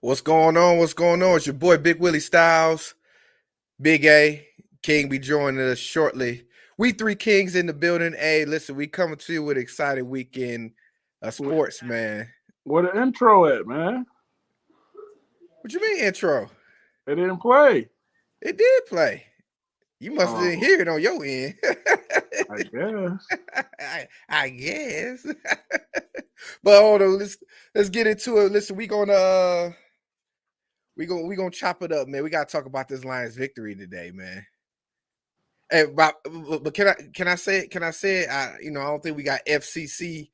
What's going on? What's going on? It's your boy Big Willie Styles, Big A. King be joining us shortly. We three kings in the building. Hey, listen, we coming to you with an exciting weekend of sports, man. Where the intro at, man? What you mean intro? It didn't play. It did play. You must didn't Oh, hear it on your end. I guess. I guess. But hold on, let's get into it. Listen, we gonna chop it up, man. We gotta talk about this Lions victory today, man. Hey, but can I say it? Can I say it? I don't think we got FCC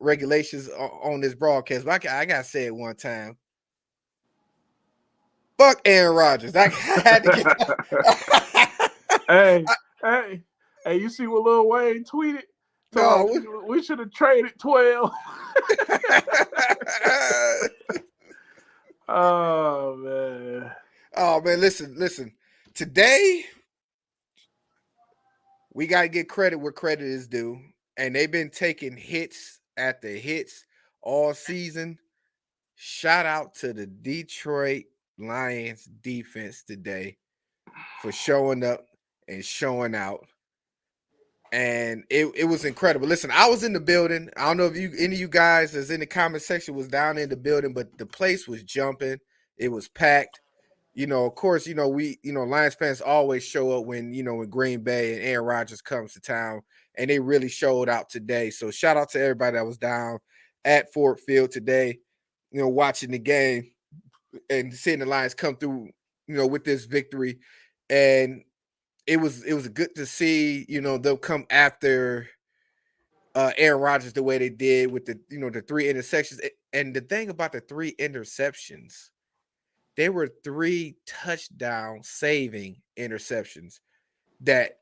regulations on this broadcast, but I gotta say it one time. Fuck Aaron Rodgers. I had to get that. hey, hey, hey! You see what Lil Wayne tweeted? No. We should have traded 12. Oh man. Oh man, listen. Today we gotta get credit where credit is due, and they've been taking hits after hits all season. Shout out to the Detroit Lions defense today for showing up and showing out. And it was incredible. Listen, I was in the building. I don't know if any of you guys that's in the comment section was down in the building, but the place was jumping. It was packed. Of course, Lions fans always show up when Green Bay and Aaron Rodgers comes to town, and they really showed out today. So shout out to everybody that was down at Ford Field today, watching the game and seeing the Lions come through, with this victory. And it was good to see, they'll come after Aaron Rodgers the way they did with the three interceptions. And the thing about the three interceptions, they were 3 touchdown saving interceptions that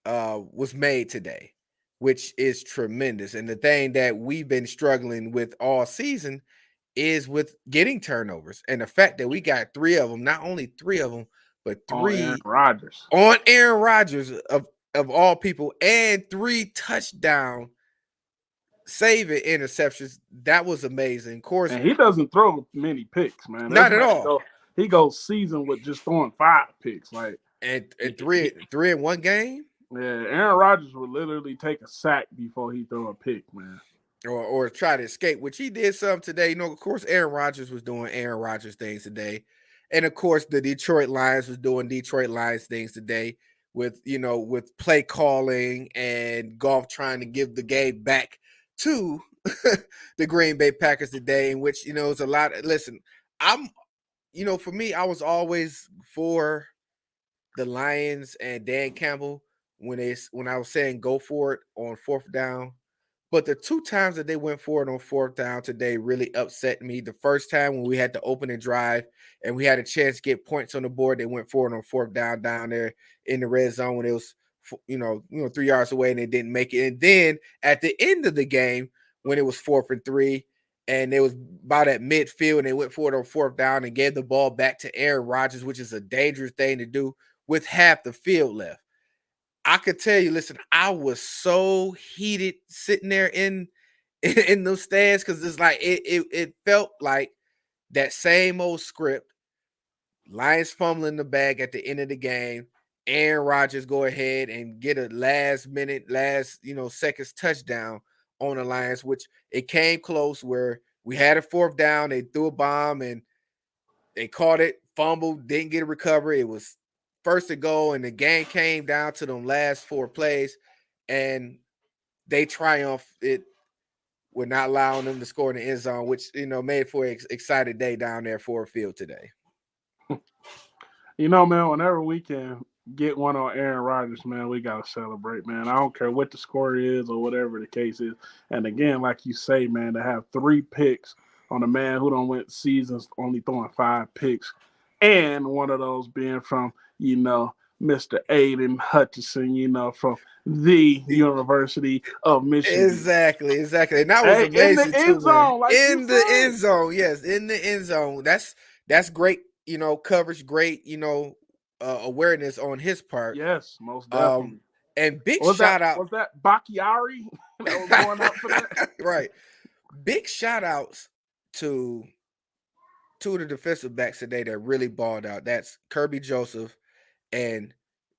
was made today, which is tremendous. And the thing that we've been struggling with all season is with getting turnovers. And the fact that we got 3 of them, not only 3 of them, but 3 on Aaron Rodgers of all people, and 3 touchdown saving interceptions. That was amazing. Of course, and he doesn't throw many picks, man. Not at all. He goes season with just throwing 5 picks, like and three in one game. Yeah, Aaron Rodgers would literally take a sack before he throw a pick, man. Or try to escape, which he did some today. Of course, Aaron Rodgers was doing Aaron Rodgers things today. And of course, the Detroit Lions was doing Detroit Lions things today with play calling and golf trying to give the game back to the Green Bay Packers today, in which, it's a lot. Listen, for me, I was always for the Lions and Dan Campbell when I was saying go for it on 4th down. But the 2 times that they went for it on 4th down today really upset me. The first time when we had to open and drive and we had a chance to get points on the board, they went for it on 4th down there in the red zone when it was 3 yards away and they didn't make it. And then at the end of the game when it was 4th and 3 and it was about at midfield and they went for it on 4th down and gave the ball back to Aaron Rodgers, which is a dangerous thing to do with half the field left. I could tell you, listen, I was so heated sitting there in those stands because it's like it felt like that same old script. Lions fumbling the bag at the end of the game. Aaron Rodgers go ahead and get a last seconds touchdown on the Lions, which it came close where we had a 4th down. They threw a bomb and they caught it, fumbled, didn't get a recovery. It was 1st and goal, and the game came down to them last 4 plays, and they triumphed it with not allowing them to score in the end zone, which made for an excited day down there for a field today. Man, whenever we can get one on Aaron Rodgers, man, we gotta celebrate, man. I don't care what the score is or whatever the case is. And again, like you say, man, to have 3 picks on a man who don't went seasons only throwing 5 picks, and one of those being from Mr. Aiden Hutchinson, from the University of Michigan. Exactly. And that was amazing. In the end zone, end zone, yes, in the end zone. That's great, coverage, great, awareness on his part. Yes, most definitely. And big shout out. Was that Bakhtiari that was going up for that? Right. Big shout outs to two of the defensive backs today that really balled out. That's Kirby Joseph and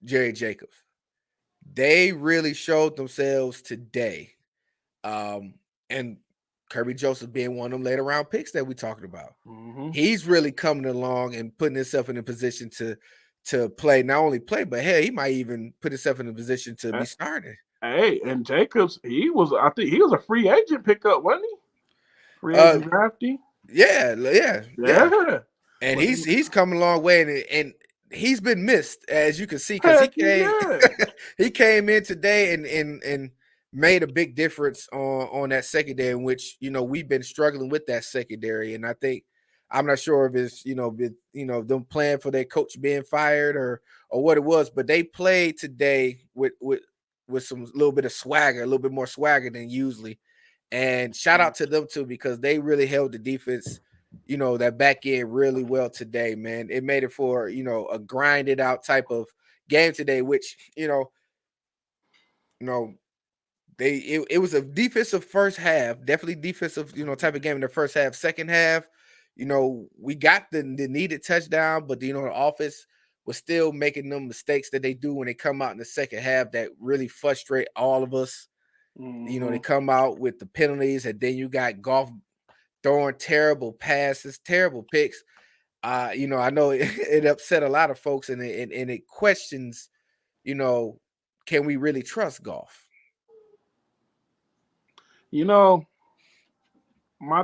Jerry Jacobs. They really showed themselves today. And Kirby Joseph being one of them later round picks that we talked about. Mm-hmm. He's really coming along and putting himself in a position to play, not only play, but hell, he might even put himself in a position to be starting. Hey, and Jacobs, I think he was a free agent pickup, wasn't he? Free agent drafty. Yeah. And he's come a long way, and he's been missed, as you can see, because he came in today and made a big difference on that secondary, in which we've been struggling with that secondary. And I think, I'm not sure if it's them playing for their coach being fired or what it was, but they played today with some little bit of swagger, a little bit more swagger than usually. And shout out to them too, because they really held the defense, that back end really well today, man. It made it for a grinded out type of game today, which it was a defensive first half, definitely defensive, type of game in the first half. Second half, we got the needed touchdown, but the offense was still making them mistakes that they do when they come out in the second half that really frustrate all of us. Mm-hmm. They come out with the penalties, and then you got Goff throwing terrible passes, terrible picks. I know it upset a lot of folks, and it questions, can we really trust Goff? My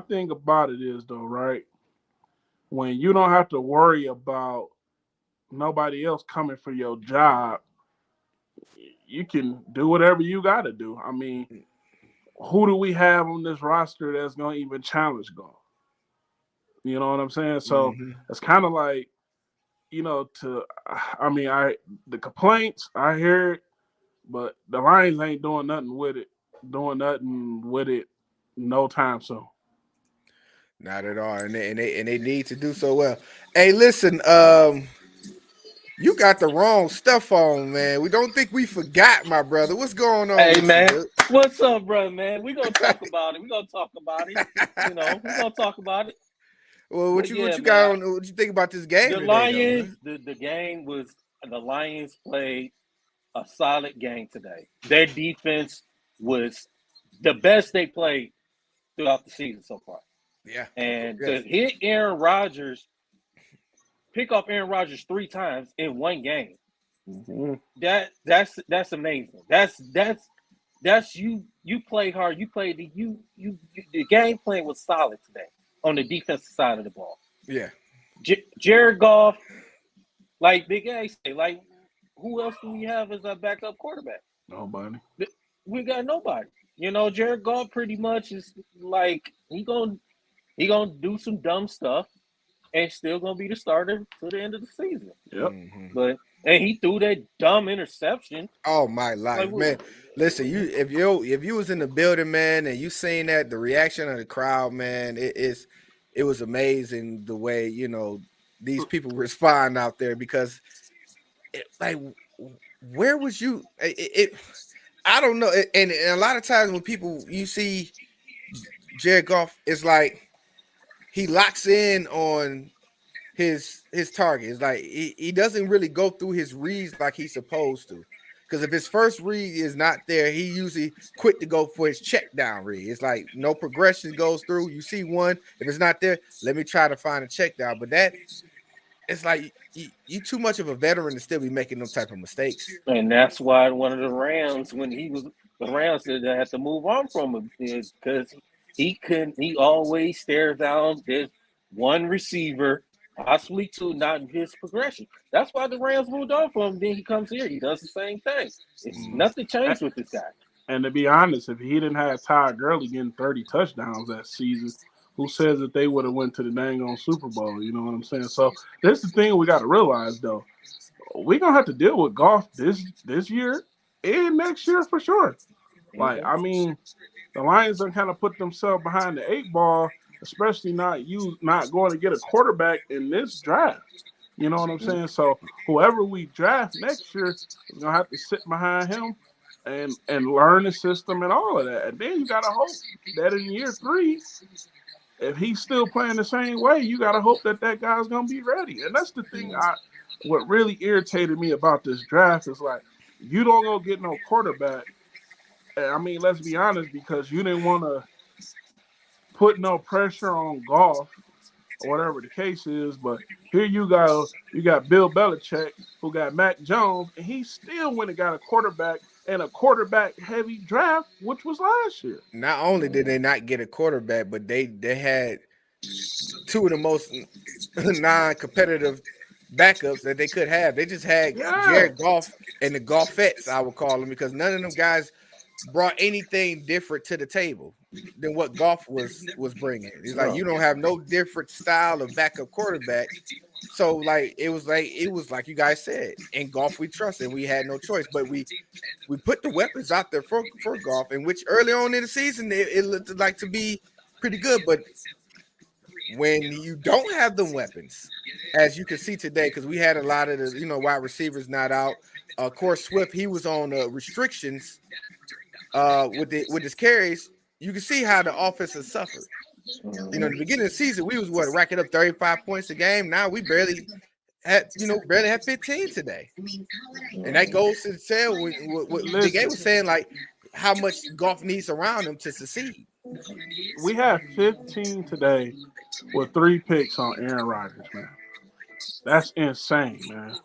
thing about it is, though, right? When you don't have to worry about nobody else coming for your job, you can do whatever you got to do. I mean, who do we have on this roster that's going to even challenge Goff? You know what I'm saying? So it's kind of like, the complaints, I hear it, but the Lions ain't doing nothing with it no time soon. Not at all, and they need to do so well. Hey, listen, you got the wrong stuff on, man. We don't think we forgot, my brother. What's going on? Hey, man. What's up, brother, man? We're going to talk about it. We're going to talk about it. We're going to talk about it. Well, what you got on? What you think about this game? The Lions, the game was, the Lions played a solid game today. Their defense was the best they played throughout the season so far. Yeah. And to hit Aaron Rodgers, pick off Aaron Rodgers 3 times in one game. Mm-hmm. That's amazing. That's you played hard. You played the game plan was solid today on the defensive side of the ball. Yeah. Jared Goff, like Big A say, like who else do we have as our backup quarterback? Nobody. We got nobody. Jared Goff pretty much is like he gonna do some dumb stuff and still gonna be the starter to the end of the season. Yep. But he threw that dumb interception. Oh my life, man! Listen, if you was in the building, man, and you seen that, the reaction of the crowd, man, it was amazing the way these people respond out there, because where was you? I don't know, and a lot of times when you see Jared Goff, it's like he locks in on his target. It's like he doesn't really go through his reads like he's supposed to. Because if his first read is not there, he usually quick to go for his check down read. It's like no progression goes through. You see one, if it's not there, let me try to find a check down. But it's like you too much of a veteran to still be making them type of mistakes. And that's why one of the Rams, when the Rams said they had to move on from him, is because he always stares down this one receiver, possibly 2, not in his progression. That's why the Rams moved on from him. Then he comes here, he does the same thing. It's nothing changed with this guy. And to be honest, if he didn't have Todd Gurley getting 30 touchdowns that season, who says that they would have went to the dang on Super Bowl? You know what I'm saying? So this is the thing we got to realize, though. We're going to have to deal with Goff this year and next year for sure. Like, I mean, the Lions are kind of put themselves behind the 8 ball, especially not going to get a quarterback in this draft. You know what I'm saying? So whoever we draft next year is going to have to sit behind him and learn the system and all of that. And then you got to hope that in year 3 if he's still playing the same way, you got to hope that guy's going to be ready. And that's the thing. What really irritated me about this draft is like, you don't go get no quarterback. I mean, let's be honest, because you didn't want to put no pressure on Goff or whatever the case is. But here you go, you got Bill Belichick who got Mac Jones, and he still went and got a quarterback and a quarterback-heavy draft, which was last year. Not only did they not get a quarterback, but they had two of the most non-competitive backups that they could have. They just had Jared Goff and the Goffettes, I would call them, because none of them guys brought anything different to the table than what Goff was bringing. It's like you don't have no different style of backup quarterback. So like it was like you guys said, in Goff we trust, and we had no choice. But we put the weapons out there for Goff, in which early on in the season it looked like to be pretty good. But when you don't have the weapons, as you can see today, because we had a lot of the wide receivers not out. Of course, Swift, he was on restrictions with his carries. You can see how the offense has suffered. In the beginning of the season, we was racking up 35 points a game. Now we barely had 15 today, and that goes to tell what Big A was saying, like how much Goff needs around him to succeed. We had 15 today with 3 picks on Aaron Rodgers, man. That's insane, man.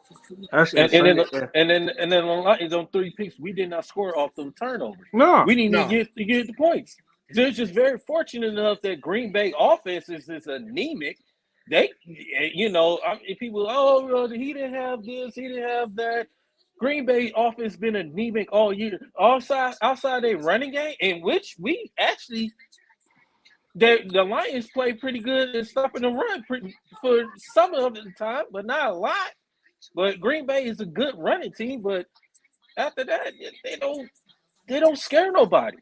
That's insane. And then on 3 picks, we did not score off them turnovers. No, we didn't even get the points. So it's just very fortunate enough that Green Bay offense is anemic. They, people, he didn't have this, he didn't have that. Green Bay offense been anemic all year. Outside their running game, in which we actually, the Lions play pretty good in stopping the run for some of the time, but not a lot. But Green Bay is a good running team, but after that, they don't scare nobody.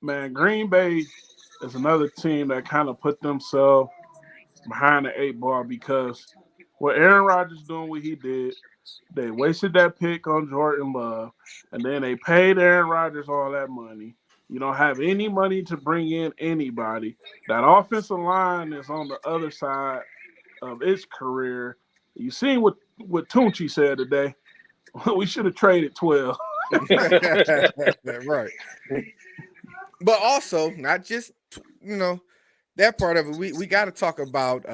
Man, Green Bay is another team that kind of put themselves behind the 8 ball, because what Aaron Rodgers doing what he did, they wasted that pick on Jordan Love, and then they paid Aaron Rodgers all that money. You don't have any money to bring in anybody. That offensive line is on the other side of its career. You seen what Tunchi said today. We should have traded 12. Right. But also, not just that part of it. We got to talk about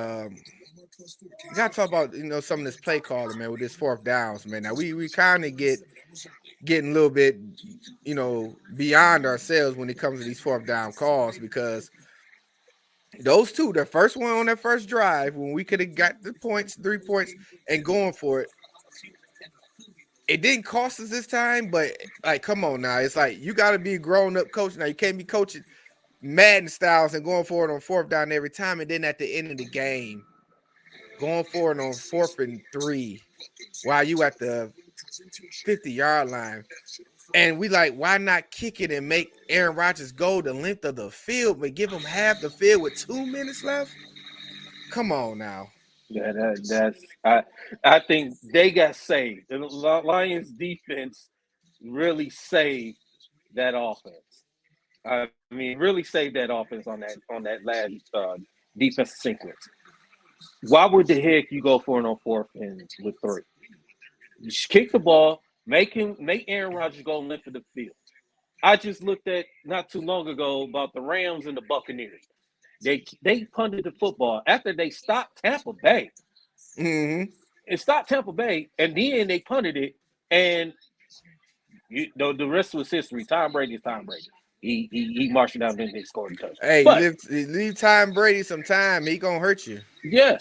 some of this play calling, man, with this 4th downs, man. Now we kind of getting a little bit beyond ourselves when it comes to these 4th down calls, because those two, the first one on that first drive when we could have got the 3 points and going for it. It didn't cost us this time, but like, come on now. It's like you got to be a grown-up coach now. You can't be coaching Madden styles and going for it on 4th down every time, and then at the end of the game, going for it on 4th and 3 while you at the 50-yard line. And we like, why not kick it and make Aaron Rodgers go the length of the field, but give him half the field with 2 minutes left? Come on now. Yeah, I think they got saved. The Lions defense really saved that offense. I mean, really saved that offense on that last defensive sequence. Why would the heck you go for it on 4th and with 3? You just kick the ball, make Aaron Rodgers go length of the field. I just looked at not too long ago about the Rams and the Buccaneers. They punted the football after they stopped Tampa Bay. Mm-hmm. It stopped Tampa Bay, and then they punted it, and the rest was history. Tom Brady is Tom Brady. He marched down and they scored a touchdown. Hey, leave Tom Brady some time. He gonna hurt you. Yeah,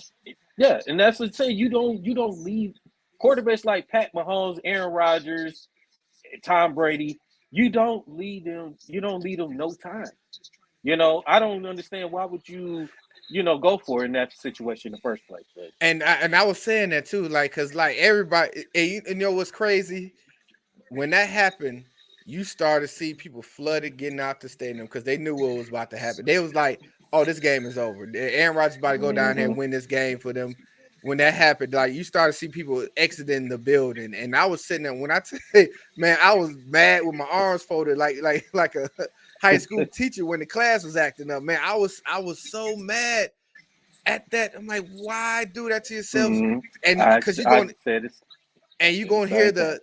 and that's what I'm saying. You don't leave quarterbacks like Pat Mahomes, Aaron Rodgers, Tom Brady. You don't leave them. You don't leave them no time. I don't understand why would you go for it in that situation in the first place. But. And I was saying that too, like, cause like everybody, what's crazy? When that happened, you started to see people flooded getting out the stadium because they knew what was about to happen. They was like, "Oh, this game is over. Aaron Rodgers about to go down here and win this game for them." When that happened, like you started to see people exiting the building, and I was sitting there. When I tell you, man, I was mad with my arms folded, like high school teacher when the class was acting up. Man, I was so mad at that. I'm like, why do that to yourselves? Mhm. And I because you're I going said it's and you're the going to hear same thing.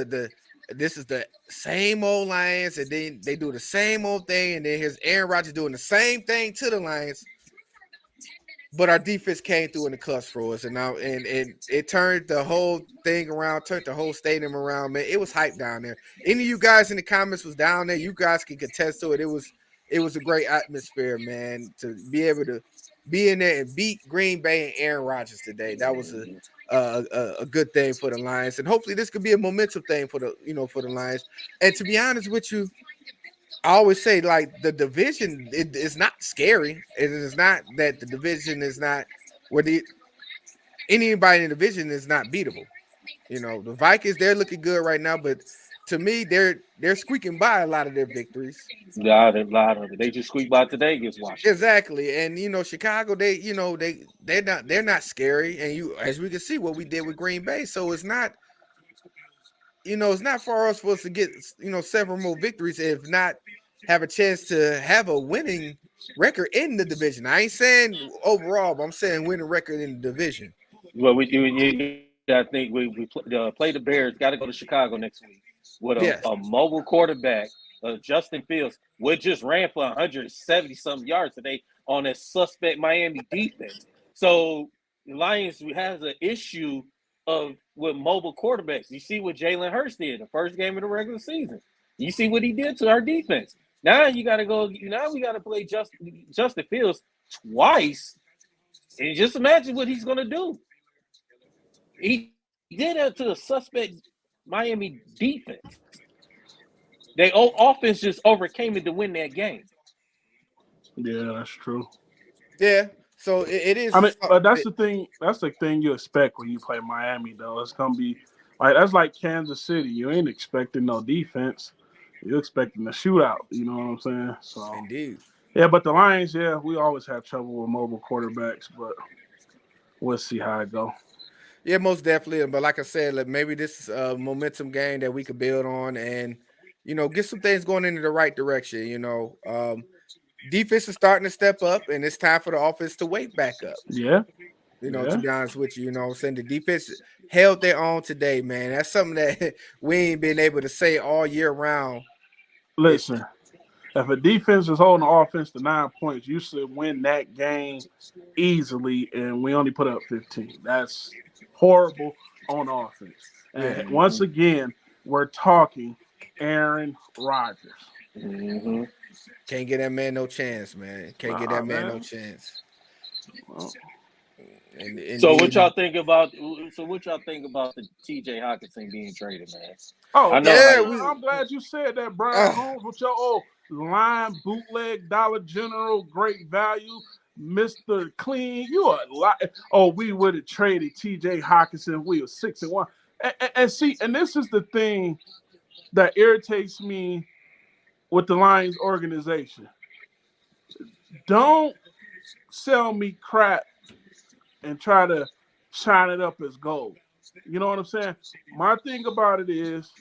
the this is the same old Lions, and then they do the same old thing, and then here's Aaron Rodgers doing the same thing to the Lions. But our defense came through in the clutch for us, and now and it turned the whole thing around, turned the whole stadium around. Man, it was hype down there. Any of you guys in the comments was down there. You guys can contest to it. It was a great atmosphere, man, to be able to be in there and beat Green Bay and Aaron Rodgers today. That was a good thing for the Lions, and hopefully this could be a momentum thing for for the Lions. And to be honest with you, I always say like the division is not scary. It is not that the division is not where anybody in the division is not beatable. The Vikings, they're looking good right now, but to me, they're squeaking by a lot of their victories. Lot of it. They just squeaked by today against Washington. Exactly. And Chicago, they're not scary. And as we can see what we did with Green Bay. So it's not for us to get several more victories, if not have a chance to have a winning record in the division. I ain't saying overall, but I'm saying winning record in the division. Well, I think we play the Bears. Got to go to Chicago next week with Yes. a mobile quarterback, Justin Fields, which just ran for 170 some yards today on a suspect Miami defense. So the Lions has an issue with mobile quarterbacks. You see what Jalen Hurts did the first game of the regular season. You see what he did to our defense. Now you got to go. Now we got to play Justin Fields twice, and just imagine what he's going to do. He did that to a suspect Miami defense. Their offense just overcame it to win that game. Yeah, that's true. Yeah. So it is. I mean, that's the thing. That's the thing you expect when you play Miami, though. It's gonna be that's like Kansas City. You ain't expecting no defense. You're expecting a shootout. You know what I'm saying? So indeed. Yeah, but the Lions, we always have trouble with mobile quarterbacks, but we'll see how it go. Yeah, most definitely. But like I said, maybe this is a momentum game that we could build on and, get some things going into the right direction. Defense is starting to step up, and it's time for the offense to wake back up. Yeah. To be honest with you, I'm saying the defense held their own today, man. That's something that we ain't been able to say all year round. Listen, if a defense is holding the offense to 9 points, you should win that game easily, and we only put up 15. That's horrible on offense. And once again, we're talking Aaron Rodgers. Mm-hmm. Can't get that man no chance, man. Can't get that man no chance. Well, so what y'all think about? So what y'all think about the T.J. Hockenson being traded, man? Oh, I know. Yeah, I'm glad you said that, Brian Holmes, with your old line bootleg Dollar General, great value, Mr. Clean. You are we would have traded T.J. Hockenson. We were 6-1, and see, and this is the thing that irritates me with the Lions organization. Don't sell me crap and try to shine it up as gold. You know what I'm saying? My thing about it is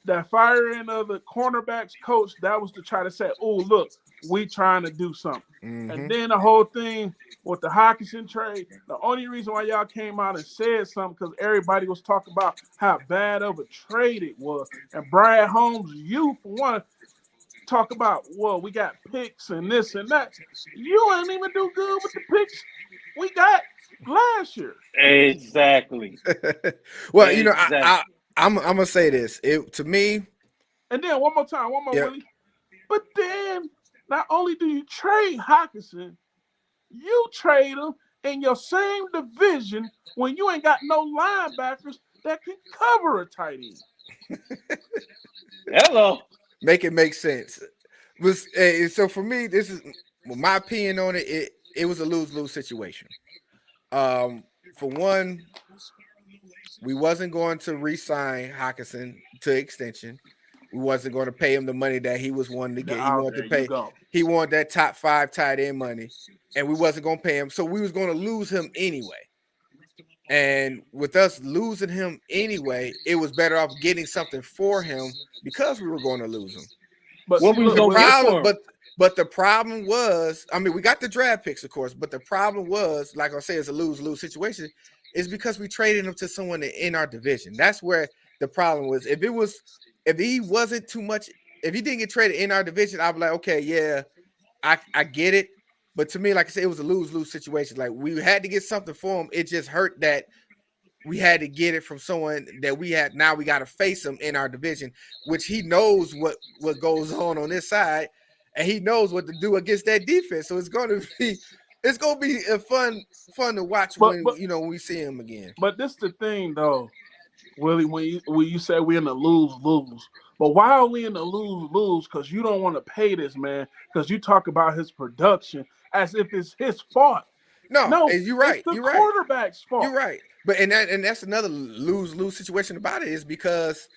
that firing of the cornerbacks coach, that was to try to say, oh, look, we trying to do something. Mm-hmm. And then the whole thing with the Hockenson trade, the only reason why y'all came out and said something because everybody was talking about how bad of a trade it was. And Brian Holmes, you, for one, talk about, well, we got picks and this and that. You ain't even do good with the picks we got last year. Exactly. Well, I'm gonna say this. To me. And then one more, Willie. But then, not only do you trade Hockenson, you trade him in your same division when you ain't got no linebackers that can cover a tight end. Hello. Make it make sense. So for me, this is my opinion on it. It was a lose-lose situation. For one, we wasn't going to re-sign Hockenson to extension. We wasn't going to pay him the money that he was wanting to get. He wanted that top 5 tight end money, and we wasn't going to pay him. So we was going to lose him anyway. And with us losing him anyway, it was better off getting something for him because we were going to lose him. But What see, we was look, gonna get problem, for him? but the problem was, I mean, we got the draft picks, of course, but the problem was, like I say, it's a lose-lose situation, is because we traded him to someone in our division. That's where the problem was. If he wasn't too much, if he didn't get traded in our division, I'd be like, okay, yeah, I get it. But to me, like I said, it was a lose-lose situation. Like we had to get something for him. It just hurt that we had to get it from someone that we had. Now we got to face him in our division, which he knows what goes on this side, and he knows what to do against that defense. So it's going to be a fun to watch but when but when we see him again. but this the thing though, Willie. When you say we're in the lose, but why are we in the lose? Because you don't want to pay this man. Because you talk about his production as if it's his fault. No, No, you're right. it's the You're right. quarterback's fault. You're right. But that's another lose situation about it, is because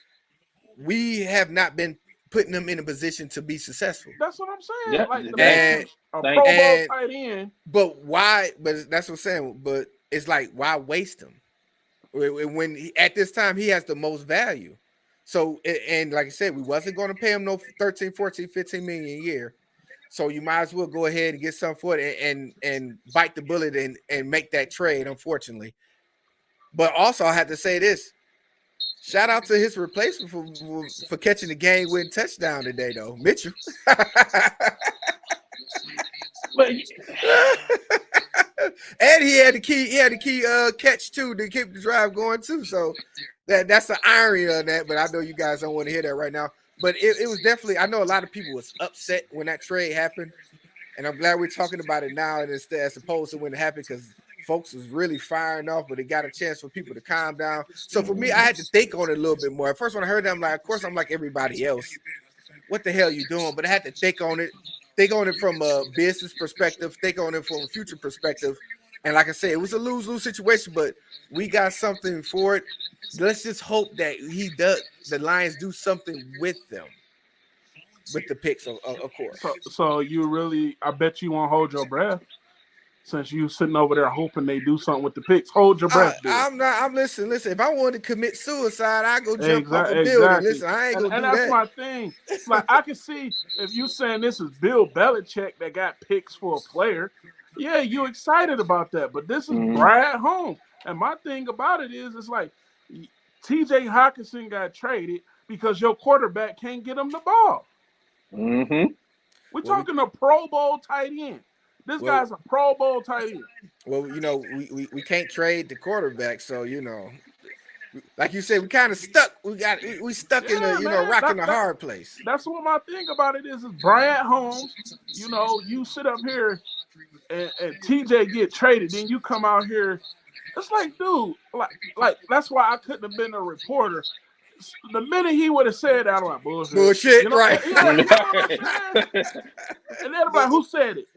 we have not been putting them in a position to be successful. That's what I'm saying. Yeah, Like the and- man, a thank- Pro Bowl and- tight end. But why? But that's what I'm saying. But it's like, why waste him when at this time he has the most value? So, and like I said, we wasn't going to pay him no 13, 14, 15 million a year. So you might as well go ahead and get something for it and bite the bullet and make that trade, unfortunately. But also, I have to say this. Shout out to his replacement for catching the game-winning touchdown today, though, Mitchell. But And he had the key catch too to keep the drive going too. So that's the irony of that. But I know you guys don't want to hear that right now. But it was definitely, I know a lot of people was upset when that trade happened, and I'm glad we're talking about it now instead as opposed to when it happened, because folks was really firing off, but it got a chance for people to calm down. So for me, I had to think on it a little bit more. At first, when I heard that, I'm like, of course, I'm like everybody else. What the hell you doing? But I had to think on it from a business perspective, think on it from a future perspective. And like I said, it was a lose-lose situation, but we got something for it. Let's just hope that the Lions do something with them, with the picks, of course. So you really, I bet you won't hold your breath. Since you sitting over there hoping they do something with the picks, hold your breath. I'm listen. If I wanted to commit suicide, I go jump off a building. Exactly. Listen, I ain't gonna do and that. that's my thing. Like I can see if you saying this is Bill Belichick that got picks for a player, yeah, you excited about that. But this is Brad Holmes, and my thing about it is, it's like T.J. Hockenson got traded because your quarterback can't get him the ball. Mm-hmm. We're talking a Pro Bowl tight end. This guy's a Pro Bowl tight end. Well, we can't trade the quarterback, so like you said, we kind of stuck. We stuck in the rocking the hard place. That's what my thing about it is Brad Holmes. You sit up here and TJ get traded, then you come out here. It's like, dude, like that's why I couldn't have been a reporter. The minute he would have said that, I'm like, bullshit, right? And everybody, who said it?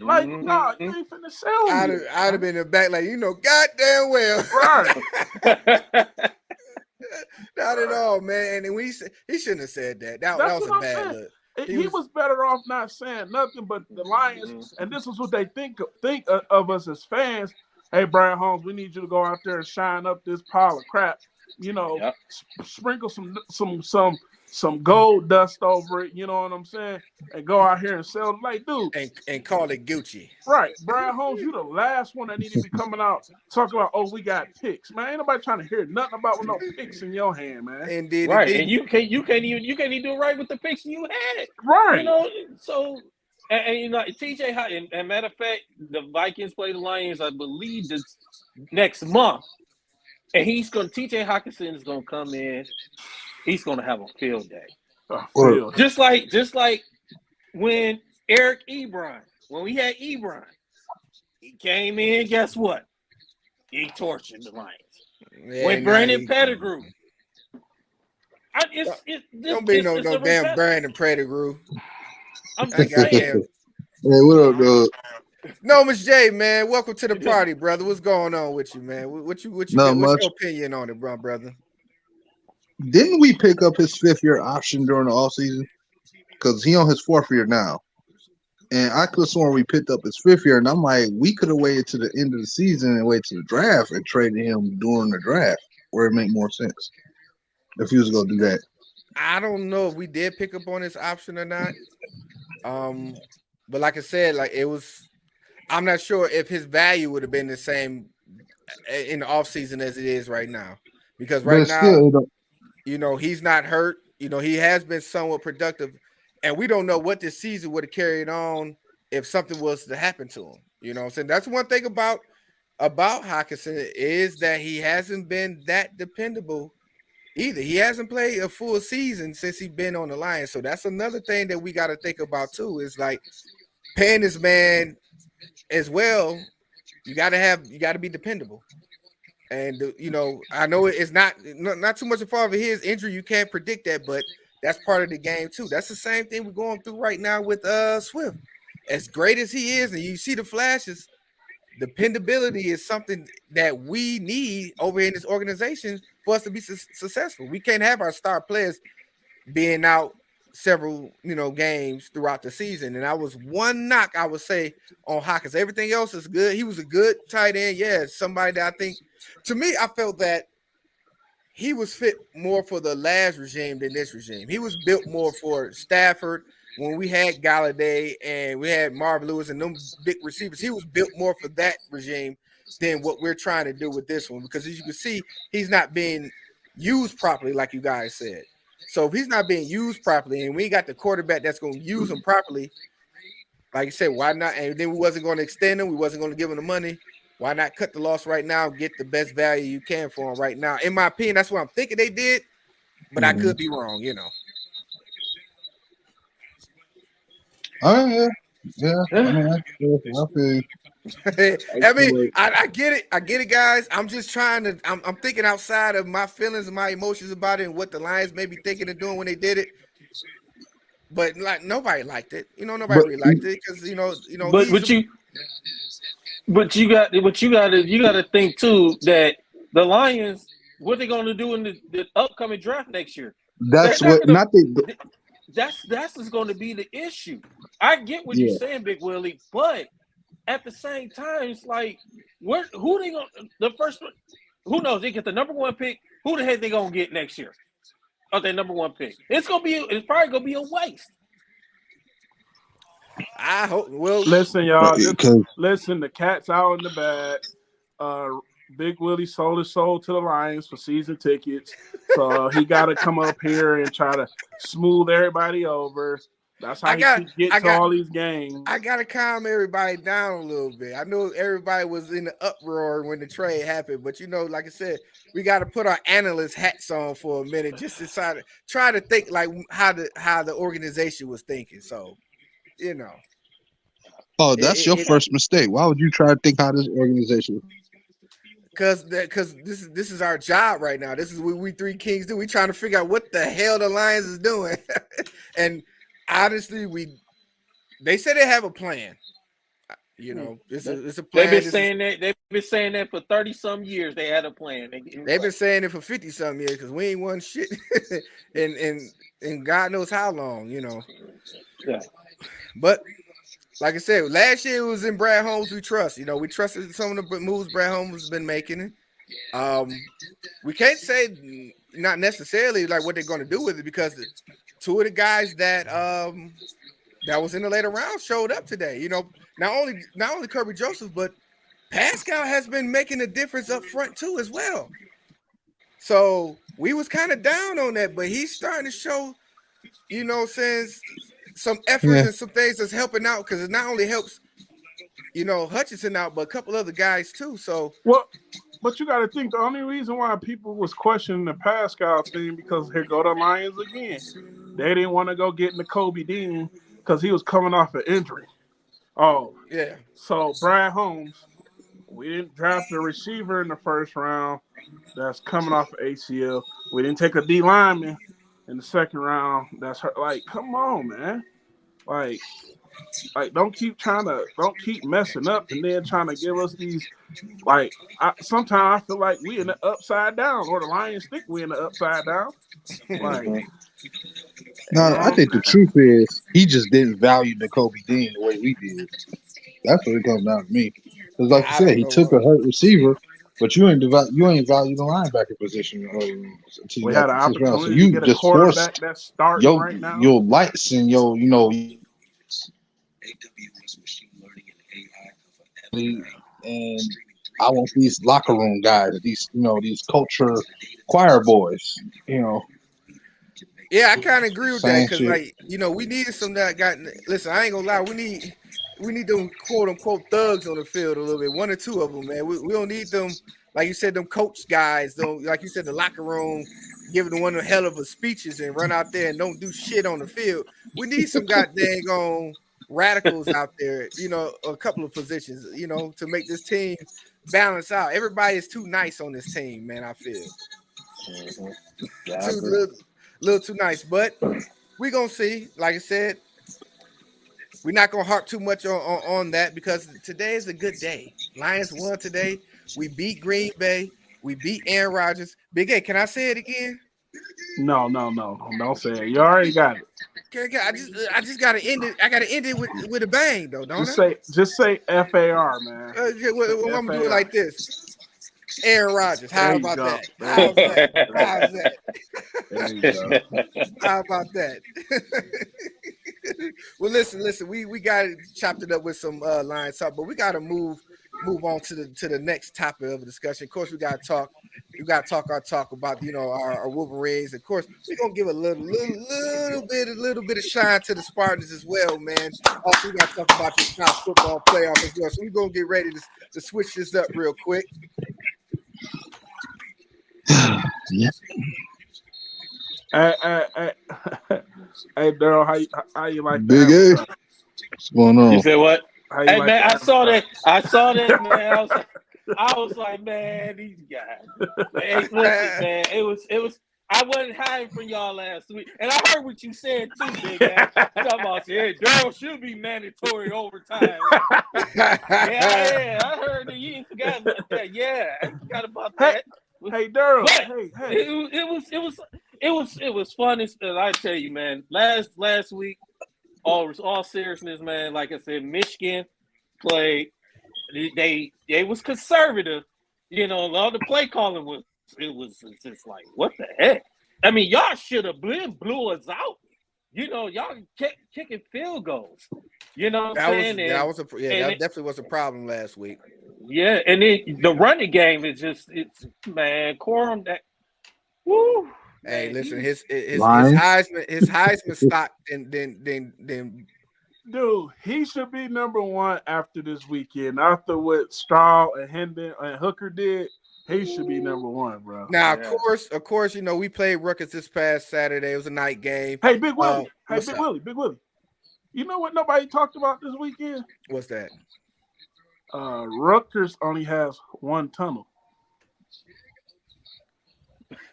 Like, no, you ain't finna sell me. I'd have been in the back, like, goddamn well. Right. Not at all, man. And he shouldn't have said that. That was a bad look. He was better off not saying nothing, but the Lions, and this is what they think of us as fans. Hey, Brian Holmes, we need you to go out there and shine up this pile of crap. Sprinkle some gold dust over it. You know what I'm saying? And go out here and sell it. Like, dude, and call it Gucci. Right, Brian Holmes, you the last one that need to be coming out talking about, oh, we got picks, man. Ain't nobody trying to hear nothing about with no picks in your hand, man. Indeed, right, indeed. and you can't even do it right with the picks you had. Right. So and TJ, and matter of fact, the Vikings play the Lions, I believe, this next month, and TJ Hockenson is gonna come in. He's gonna have a field day. Just like when Eric Ebron, when we had Ebron, he came in. Guess what? He tortured the Lions. When Brandon Pettigrew, don't be no damn Brandon Pettigrew. I'm just saying. Hey, what up, dog? No, Miss J, man. Welcome to the party, brother. What's going on with you, man? What's your opinion on it, brother? Didn't we pick up his 5th-year option during the offseason? Because he on his 4th year now. And I could have sworn we picked up his 5th year, and I'm like, we could have waited to the end of the season and waited to the draft and traded him during the draft, where it make more sense if he was going to do that. I don't know if we did pick up on this option or not. But like I said, like it was. I'm not sure if his value would have been the same in the offseason as it is right now, because But right it's now, still, he's not hurt. He has been somewhat productive, and we don't know what this season would have carried on if something was to happen to him. You know what I'm saying? That's one thing about Hawkinson is that he hasn't been that dependable either. He hasn't played a full season since he's been on the Lions. So that's another thing that we got to think about too, is like paying this man as well. You got to be dependable. And I know it's not too much a fault of his injury. You can't predict that, but that's part of the game too. That's the same thing we're going through right now with Swift. As great as he is, and you see the flashes, dependability is something that we need over in this organization for us to be successful. We can't have our star players being out several games throughout the season. And I was one knock I would say on Hawkins. Everything else is good. He was a good tight end. Yeah, somebody that I think, to me, I felt that he was fit more for the last regime than this regime. He was built more for Stafford when we had Galladay and we had Marvin Lewis and them big receivers. He was built more for that regime than what we're trying to do with this one, because as you can see, he's not being used properly, like you guys said. So if he's not being used properly and we got the quarterback that's going to use him properly, like you said, why not? And then we wasn't going to extend him. We wasn't going to give him the money. Why not cut the loss right now and get the best value you can for him right now? In my opinion, that's what I'm thinking they did, but I could be wrong, Oh yeah. I mean, I feel I mean, I get it. I get it, guys. I'm just trying to. I'm thinking outside of my feelings and my emotions about it and what the Lions may be thinking and doing when they did it. But like nobody liked it. Nobody really liked it because But you got to think too that the Lions, what are they going to do in the upcoming draft next year? that's That's going to be the issue. I get what you're saying, Big Willie, but at the same time, it's like, who they going the first? Who knows? They get the number one pick. Who the heck they going to get next year? Of their number one pick, it's probably going to be a waste. I hope. Well, listen, y'all. Listen, the cat's out in the bag. Big Willie sold his soul to the Lions for season tickets, so he got to come up here and try to smooth everybody over. That's how he gets to all these games. I got to calm everybody down a little bit. I know everybody was in the uproar when the trade happened, but like I said, we got to put our analyst hats on for a minute just to try to think like how the organization was thinking. So, Oh, that's your first mistake. Why would you try to think how this organization? Because this is our job right now. This is what we three kings do. We trying to figure out what the hell the Lions is doing. And honestly, they say they have a plan. It's a plan. They've been saying that for 30-some years. They had a plan. They've been saying it for 50-some years because we ain't won shit, and God knows how long. Yeah. But like I said, last year it was in Brad Holmes we trust. We trusted some of the moves Brad Holmes has been making. We can't say not necessarily like what they're going to do with it, because two of the guys that was in the later round showed up today. Not only Kirby Joseph, but Pascal has been making a difference up front too as well. So we was kind of down on that, but he's starting to show, since some effort and some things that's helping out, because it not only helps, Hutchinson out, but a couple other guys too. So but you got to think the only reason why people was questioning the Pascal thing, because here go the Lions again. They didn't want to go get Kobe Dean because he was coming off an injury. Oh yeah. So Brad Holmes, we didn't draft a receiver in the first round that's coming off of ACL. We didn't take a D lineman in the second round that's hurt. Like, come on, man. Like don't keep messing up and then trying to give us these. Like, sometimes I feel like we in the upside down, or the Lions think we in the upside down. Like, no, I think the truth is he just didn't value Kobe Dean the way we did. That's what it comes down to me. Because like I said, he took a hurt receiver But you ain't value the linebacker position until you We got had to an the 6th round. So opportunity to you get a just force quarterback that's starting right now. your lights and and I want these locker room guys, these culture choir boys, Yeah, I kind of agree with that saying because, shit. like, we needed some that got. Listen, I ain't gonna lie, we need them quote unquote thugs on the field a little bit. One or two of them, man. We don't need them, like you said, them coach guys. Don't, like you said, the locker room giving one a hell of a speeches and run out there and don't do shit on the field. We need some goddamn on radicals out there. A couple of positions. To make this team balance out. Everybody is too nice on this team, man. I feel Yeah, I too agree. little too nice, but we're gonna see. Like I said, we're not gonna harp too much on that because today is a good day. Lions won today. We beat Green Bay. We beat Aaron Rodgers. Big A, can I say it again? No, don't say it. You already got it. Okay, I just gotta end it. I gotta end it with a bang, though, don't Just say FAR, man. I'm gonna do it like this. Aaron Rodgers. How There you about go. that? There How's you go. that? How's that? There you go. How about that? Well, listen. We got it chopped it up with some Lions talk, but we got to move on to the next topic of the discussion. Of course, we got to talk. We got to talk our talk about our Wolverines. Of course, we're gonna give a little bit of shine to the Spartans as well, man. Also, we got to talk about this college football playoff as well. So we're gonna get ready to switch this up real quick. Yeah. Hey, Daryl, how you like Big A. What's going on? You said what? How you Hey, like man, the I saw avatar? that, man. I was like, man, these guys. Hey, listen, man, it was. I wasn't hiding from y'all last week, and I heard what you said too, Big Al. Talking about, yeah, Daryl should be mandatory overtime. Yeah, I heard that you ain't forgot about that. Yeah, I forgot about that. Hey, Daryl. But Hey. it was fun. I tell you, man. Last week, all seriousness, man. Like I said, Michigan played. They was conservative. All the play calling was just like, what the heck? I mean, y'all should have blew us out. Y'all kicking field goals. You know what I'm saying? That definitely was a problem last week. Yeah, and then the running game is man, Corum that. Woo. Hey, Man, listen, his Heisman stock then. Dude, he should be number one after this weekend. After what Stroud and Hendon and Hooker did, he should be number one, bro. Now, of course, we played Rutgers this past Saturday. It was a night game. Hey, Big Willie. Big Willie. You know what nobody talked about this weekend? What's that? Rutgers only has one tunnel.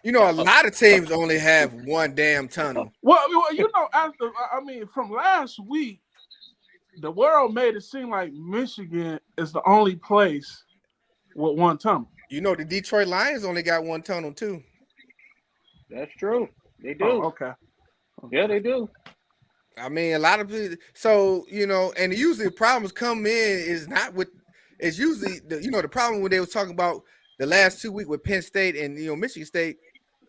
A lot of teams only have one damn tunnel. Well, from last week, the world made it seem like Michigan is the only place with one tunnel. The Detroit Lions only got one tunnel too. That's true. They do. Oh, okay. Yeah, they do. I mean, a lot of people. So and usually the problems come in is not with. It's usually the problem when they was talking about the last 2 weeks with Penn State and Michigan State.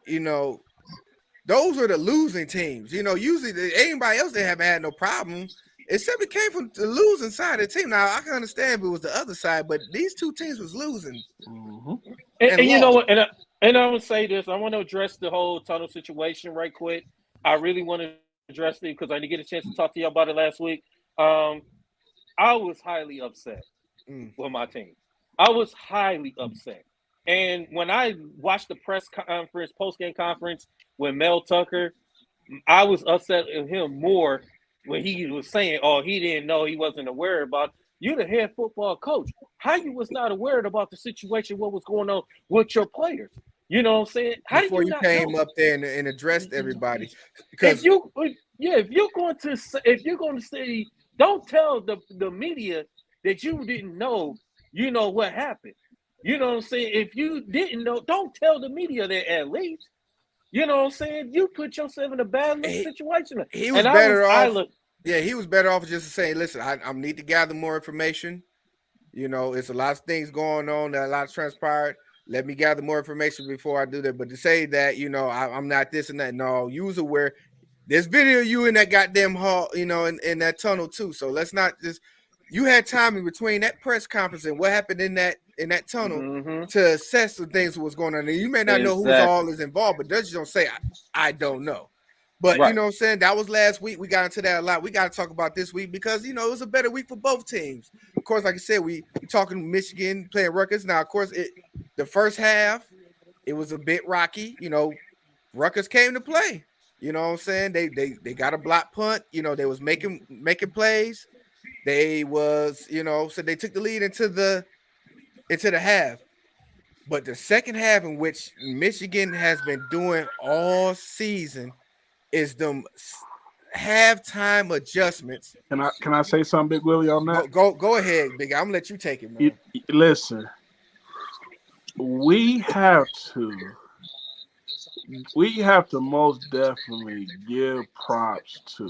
Those are the losing teams. Usually anybody else they haven't had no problem. Except it came from the losing side of the team. Now I can understand if it was the other side, but these two teams was losing. Mm-hmm. And you know what? And I'm gonna say this. I want to address the whole tunnel situation right quick. I really want to address it because I didn't get a chance to talk to you about it last week. I was highly upset with my team. I was highly upset. And when I watched the press conference, post-game conference with Mel Tucker, I was upset with him more when he was saying, "Oh, he didn't know, he wasn't aware about." You're the head football coach. How you was not aware about the situation, what was going on with your players? You know what I'm saying? How Before do you you came know? up there and addressed everybody, because if you're going to say, don't tell the media that you didn't know, what happened. You know what I'm saying? If you didn't know, don't tell the media that at least. You know what I'm saying? You put yourself in a bad situation. He was better off. He was better off just to say, listen, I need to gather more information. It's a lot of things going on, that a lot transpired. Let me gather more information before I do that. But to say that, I'm not this and that, no, you was aware. There's video of you in that goddamn hall, in that tunnel too. So let's not just. You had time in between that press conference and what happened in that tunnel to assess the things that was going on. And you may not know who's all is involved, but just don't say I don't know. But you know what I'm saying? That was last week. We got into that a lot. We got to talk about this week because it was a better week for both teams. Of course, like I said, we talking Michigan playing Rutgers. Now, of course, the first half it was a bit rocky. Rutgers came to play. You know what I'm saying? They got a block punt. They was making plays. They was, so they took the lead into the half. But the second half, in which Michigan has been doing all season, is them halftime adjustments. Can I say something, Big Willie, on that? Go ahead, Big. I'm gonna let you take it, man. Listen, we have to most definitely give props to,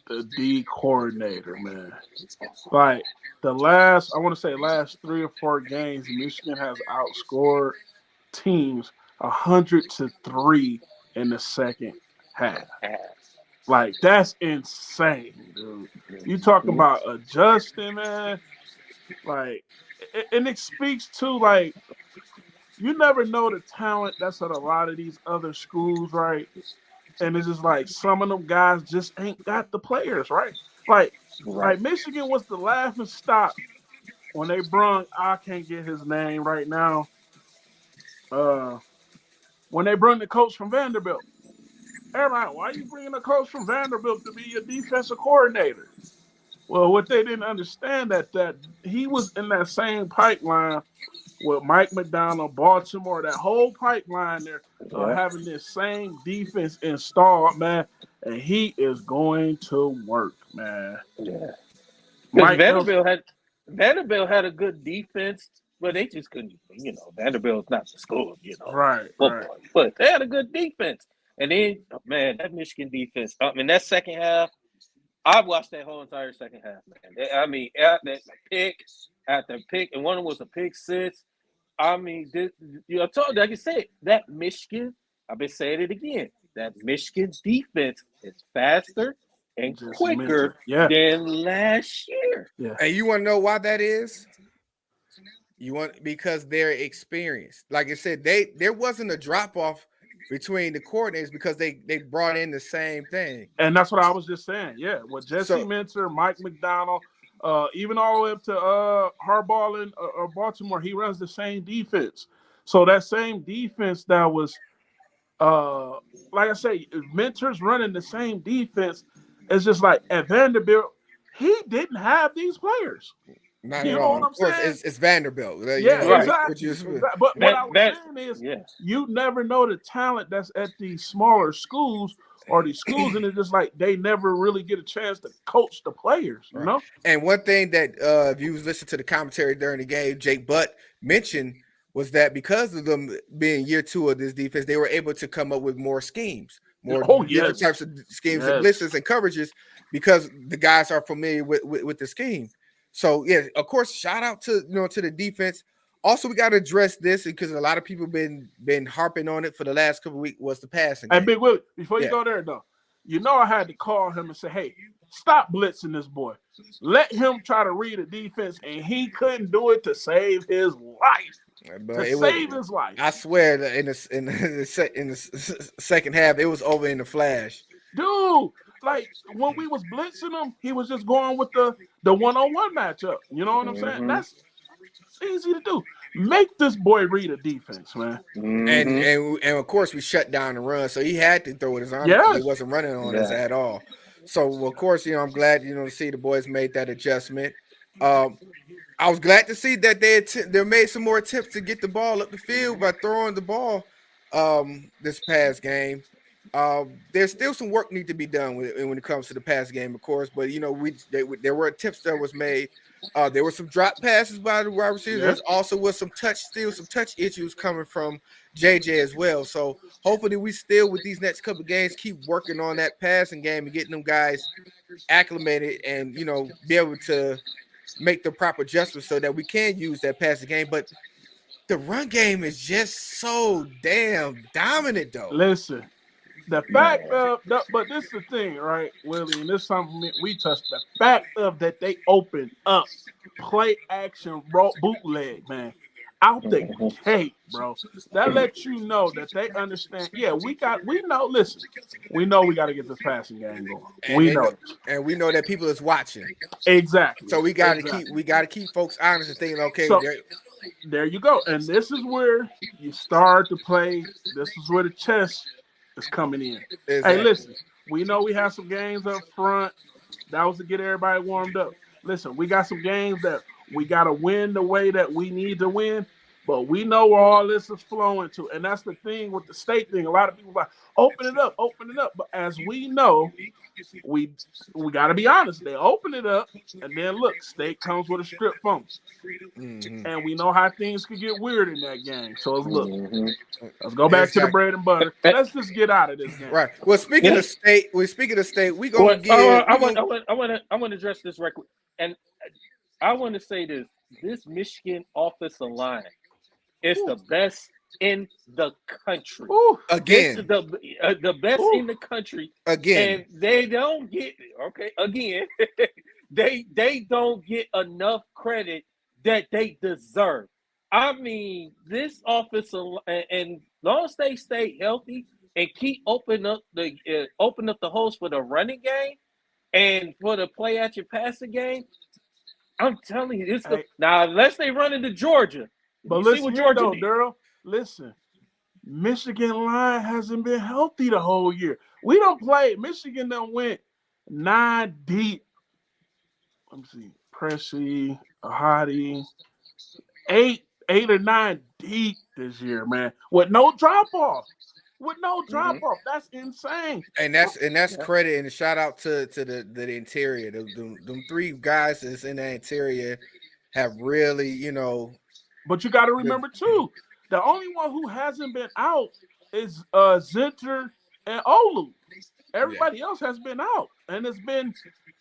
the D coordinator, man. Like last 3 or 4 games, Michigan has outscored teams 100-3 in the second half. Like, that's insane, dude. You talking about adjusting, man. Like, and it speaks to, like, you never know the talent that's at a lot of these other schools, right? And it's just like some of them guys just ain't got the players, right? Like Michigan was the laughing stock when they brung, I can't get his name right now. When they brung the coach from Vanderbilt. Everybody, why are you bringing a coach from Vanderbilt to be your defensive coordinator? Well, what they didn't understand that he was in that same pipeline with Mike McDonald, Baltimore, that whole pipeline there, having this same defense installed, man, and he is going to work, man. Yeah. Because Vanderbilt had a good defense, but they just couldn't, Vanderbilt's not the school, Right. But they had a good defense. And then, man, that Michigan defense, that second half, I watched that whole entire second half, man. After pick, and one was a pick six. I told you, like I said, that Michigan, I've been saying it again, that Michigan defense is faster and quicker than last year. Yeah. And you want to know why that is? Because they're experienced. Like I said, there wasn't a drop off between the coordinators because they brought in the same thing. And that's what I was just saying. Yeah, with Jesse Minter, Mike McDonald, even all the way up to Harbaugh in Baltimore, he runs the same defense. So that same defense that was, like I say, Minter's running the same defense. It's just like at Vanderbilt, he didn't have these players. Not at all. Of course, it's Vanderbilt. Exactly. But what I was saying is, you never know the talent that's at these smaller schools or these schools, and it's just like they never really get a chance to coach the players, you know? And one thing that if you listen to the commentary during the game, Jake Butt mentioned was that because of them being year 2 of this defense, they were able to come up with more schemes, different types of schemes and blitzes and coverages because the guys are familiar with the scheme. So yeah, of course, shout out to to the defense. Also, we got to address this because a lot of people been harping on it for the last couple of weeks. Was the passing game. Hey, Big Willie, before you go there though, I had to call him and say, "Hey, stop blitzing this boy. Let him try to read a defense," and he couldn't do it to save his life. His life. I swear that in the second half, it was over in the flash, dude. Like when we was blitzing him, he was just going with the one-on-one matchup. You know what I'm saying? That's easy to do. Make this boy read a defense, man. And of course we shut down the run, so he had to throw it his arm because he wasn't running on us at all. So of course, I'm glad to see the boys made that adjustment. I was glad to see that they made some more attempts to get the ball up the field by throwing the ball this past game. There's still some work need to be done when it comes to the pass game, of course. But there were attempts that was made. There were some drop passes by the wide receivers. There also was some touch issues coming from JJ as well. So hopefully we still with these next couple of games keep working on that passing game and getting them guys acclimated and be able to make the proper adjustments so that we can use that passing game. But the run game is just so damn dominant, though. Listen, the fact of, but this is the thing, right, Willie, and this is something we touched. The fact of that they open up play action bootleg, man, out the gate, bro. That lets you know that they understand. Yeah, we know. Listen, we know we got to get this passing game going. We know, and we know that people is watching. Exactly. So we got to keep folks honest and thinking, okay, so, there you go. And this is where you start to play. This is where the chess is coming in. Exactly. Hey, listen, we know we have some games up front. That was to get everybody warmed up. Listen, we got some games that we got to win the way that we need to win, but we know where all this is flowing to. And that's the thing with the state thing. A lot of people are like, open it up. But as we know, we got to be honest. They open it up, and then look, state comes with a strip fumble. Mm-hmm. And we know how things could get weird in that game. So let's go back to the bread and butter. Let's just get out of this game. Right. Well, speaking of state, we gonna get. I want to address this record, and I want to say this Michigan offensive line is the best in the country. Ooh. Again, it's the best in the country. Again, and they don't get again. they don't get enough credit that they deserve. I mean, this offensive and long as they stay healthy and keep open up the holes for the running game and for the play action passing game. I'm telling you, now unless they run into Georgia. But listen, Daryl, listen, Michigan line hasn't been healthy the whole year. We don't play. Michigan done went 9 deep. Let me see. Pressy, Ahadi, 8 or 9 deep this year, man. With no drop off. That's insane. And that's credit and a shout out to the interior. Them 3 guys that's in the interior have really, But you got to remember too, the only one who hasn't been out is Zinter and Olu. Everybody else has been out, and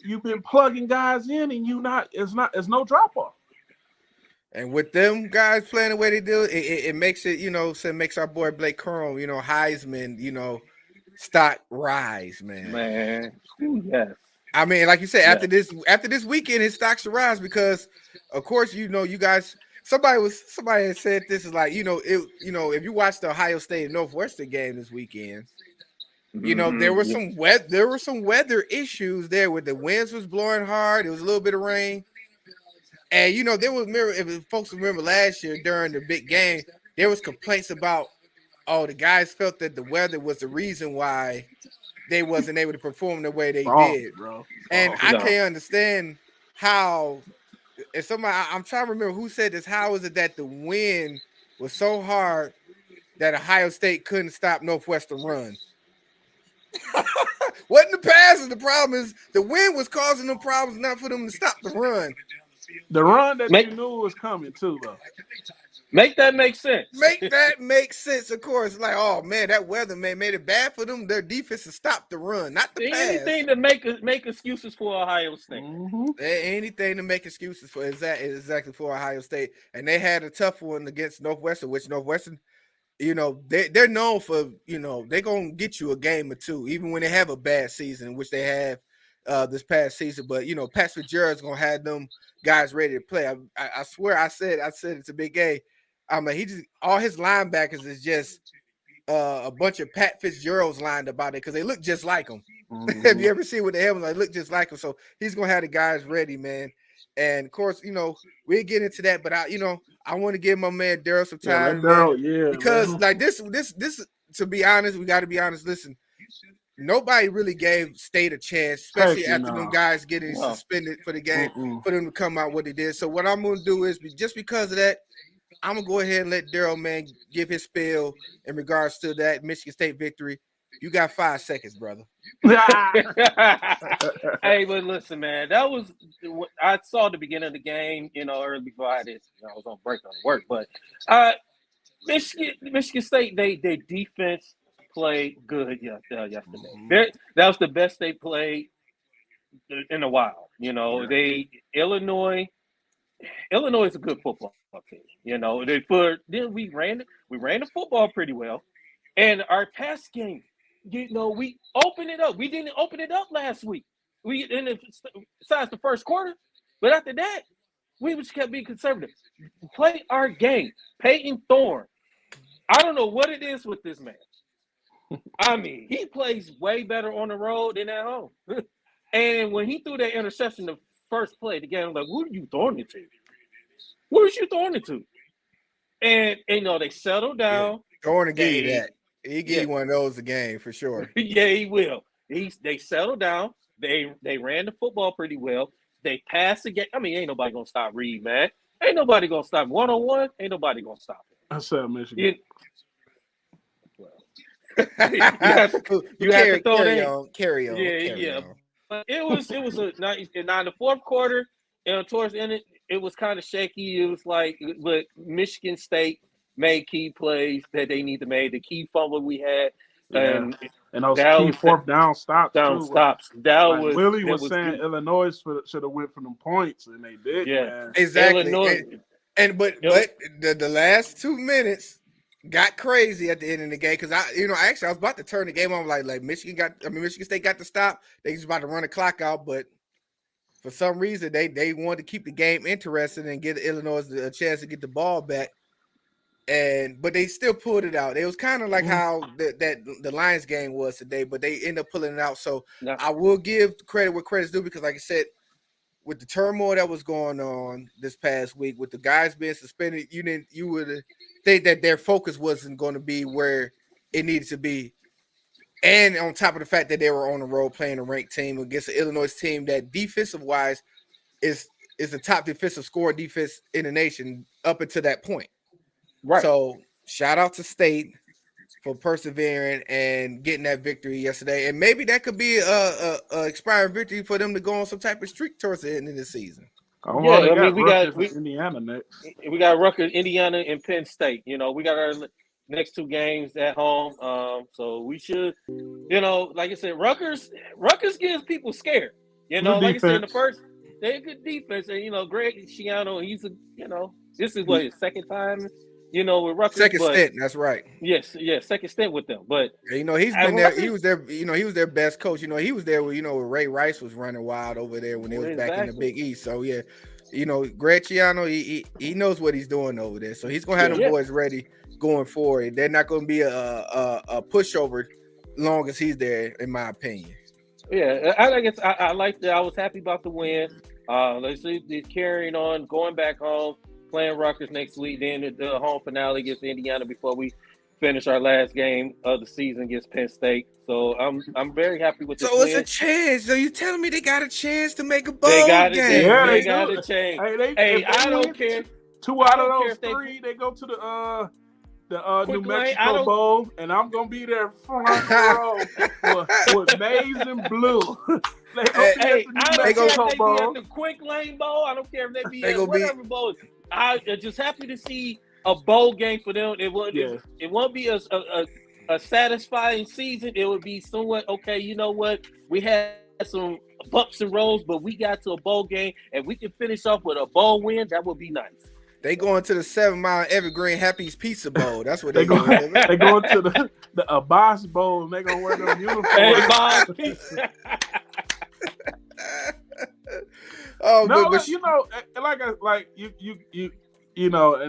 you've been plugging guys in, and it's no drop off. And with them guys playing the way they do, it makes it, so it makes our boy Blake Corum, Heisman, stock rise, man. Man, yes. I mean, like you said, after this weekend, his stocks should rise because, of course, you guys. Somebody had said this is like, if you watch the Ohio State and Northwestern game this weekend, there were some weather issues there where the winds was blowing hard. There was a little bit of rain. And if folks remember last year during the big game, there was complaints about, the guys felt that the weather was the reason why they wasn't able to perform the way they did, bro. And I can't understand how. And I'm trying to remember who said this. How is it that the wind was so hard that Ohio State couldn't stop Northwestern run? Wasn't the passes? The problem is the wind was causing them problems, not for them to stop the run. The run that you knew was coming too, though. Make that make sense. Make that make sense, of course. Like, oh man, that weather made it bad for them. Their defense to stop the run, not the pass. Anything to make excuses for Ohio State. Mm-hmm. Anything to make excuses for exactly for Ohio State. And they had a tough one against Northwestern, which Northwestern, they're known for, they're gonna get you a game or two, even when they have a bad season, which they have this past season. But Pat Fitzgerald's gonna have them guys ready to play. I swear I said it's a big game. I mean, all his linebackers is just a bunch of Pat Fitzgeralds lined up out there because they look just like him. Mm-hmm. Have you ever seen what the hell they look just like him? So he's gonna have the guys ready, man. And of course, we'll get into that, but I want to give my man Daryl some time, because man. Like this. To be honest, we got to be honest. Listen, nobody really gave State a chance, especially after them guys getting suspended for the game, for them to come out what they did. So what I'm gonna do is just because of that, I'm going to go ahead and let Daryl, man, give his spiel in regards to that Michigan State victory. You got 5 seconds, brother. Hey, but listen, man, I saw the beginning of the game, early before I was on break on work. But Michigan State, they defense played good yesterday. That was the best they played in a while. Illinois Illinois is a good football team. You know, then we ran the football pretty well, and our pass game. You know, we opened it up. We didn't open it up last week. Besides the first quarter, but after that, we just kept being conservative. Play our game. Peyton Thorne. I don't know what it is with this man. I mean, he plays way better on the road than at home. And when he threw that interception the first play, the game, I'm like, who are you throwing it to? Where's you throwing it to? And you know, they settled down. Thorne to give you that. He give you one of those a game for sure. Yeah, he will. They settled down. They ran the football pretty well. They passed the game. I mean, ain't nobody gonna stop Reed, man. Ain't nobody gonna stop 1-on-1. Ain't nobody gonna stop him. I said Michigan. You have to throw that. Carry on. Yeah. But it was a nice. And now in the fourth quarter, and towards the end, it was kind of shaky. It was like, but Michigan State made key plays that they need to make. The key fumble we had, and those key fourth down stops. Willie was saying good. Illinois should have went for them points, and they did. Yeah, man. Exactly. But the last 2 minutes got crazy at the end of the game because I was about to turn the game on like Michigan State got to stop. They was about to run the clock out, but for some reason they wanted to keep the game interesting and give Illinois a chance to get the ball back. But they still pulled it out. It was kind of like how the Lions game was today, but they ended up pulling it out. So I will give credit where credit's due because, like I said, with the turmoil that was going on this past week, with the guys being suspended, you would think that their focus wasn't going to be where it needed to be. And on top of the fact that they were on the road playing a ranked team against the Illinois team that defensive-wise is the top defensive score defense in the nation up until that point. Right. So shout out to State for persevering and getting that victory yesterday. And maybe that could be a expiring victory for them to go on some type of streak towards the end of the season. We got Indiana next. We got Rutgers, Indiana, and Penn State. You know, we got our next 2 games at home. So we should, like I said, Rutgers gives people scared. You know, like I said in the first, they're a good defense. And, Greg Schiano, this is his second time. With Rutgers. Second stint, that's right. Yes, second stint with them. But he's been there. He was there. He was their best coach. He was there when Ray Rice was running wild over there when they was back in the Big East. So yeah, Greg Schiano, he knows what he's doing over there. So he's gonna have them boys ready going forward. They're not gonna be a pushover long as he's there, in my opinion. Yeah, I like that. I was happy about the win. Let's see, they're carrying on, going back home. Playing Rutgers next week, then the home finale against Indiana before we finish our last game of the season against Penn State. So I'm very happy with this. So it's a chance. So you telling me they got a chance to make a bowl game? They got a chance. Hey, I don't care. 2 out of those 3, they go to the New Mexico Bowl, and I'm gonna be there front row with maize and blue. I don't care if they be at the Quick Lane Bowl. I don't care if they be at whatever bowl. I'm just happy to see a bowl game for them. It won't be a satisfying season. It would be somewhat okay. You know what? We had some bumps and rolls, but we got to a bowl game, and we can finish off with a bowl win. That would be nice. They going to the 7 Mile Evergreen Happy's Pizza Bowl. That's what they going. They going to the Abbas Bowl, and they gonna wear them uniforms. Pizza. And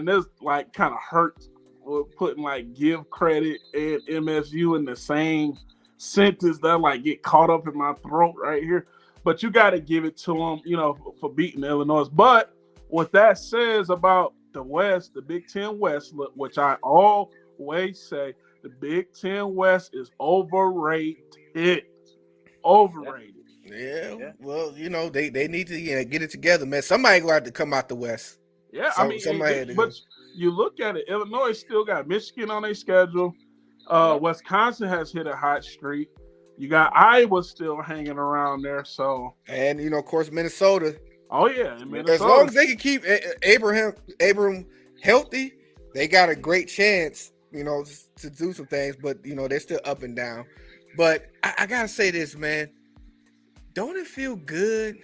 this like kind of hurts with putting like give credit and MSU in the same sentence that like get caught up in my throat right here. But you got to give it to them, for beating Illinois. But what that says about the West, the Big Ten West, which I always say, the Big Ten West is overrated. Overrated. Yeah. Well, they need to get it together, man. Somebody gonna have to come out the West. Yeah, but you look at it, Illinois still got Michigan on their schedule. Wisconsin has hit a hot streak. You got Iowa still hanging around there. So, and of course, Minnesota. Oh yeah, Minnesota. As long as they can keep Abram healthy, they got a great chance, to do some things. But they're still up and down. But I gotta say this, man. Don't it feel good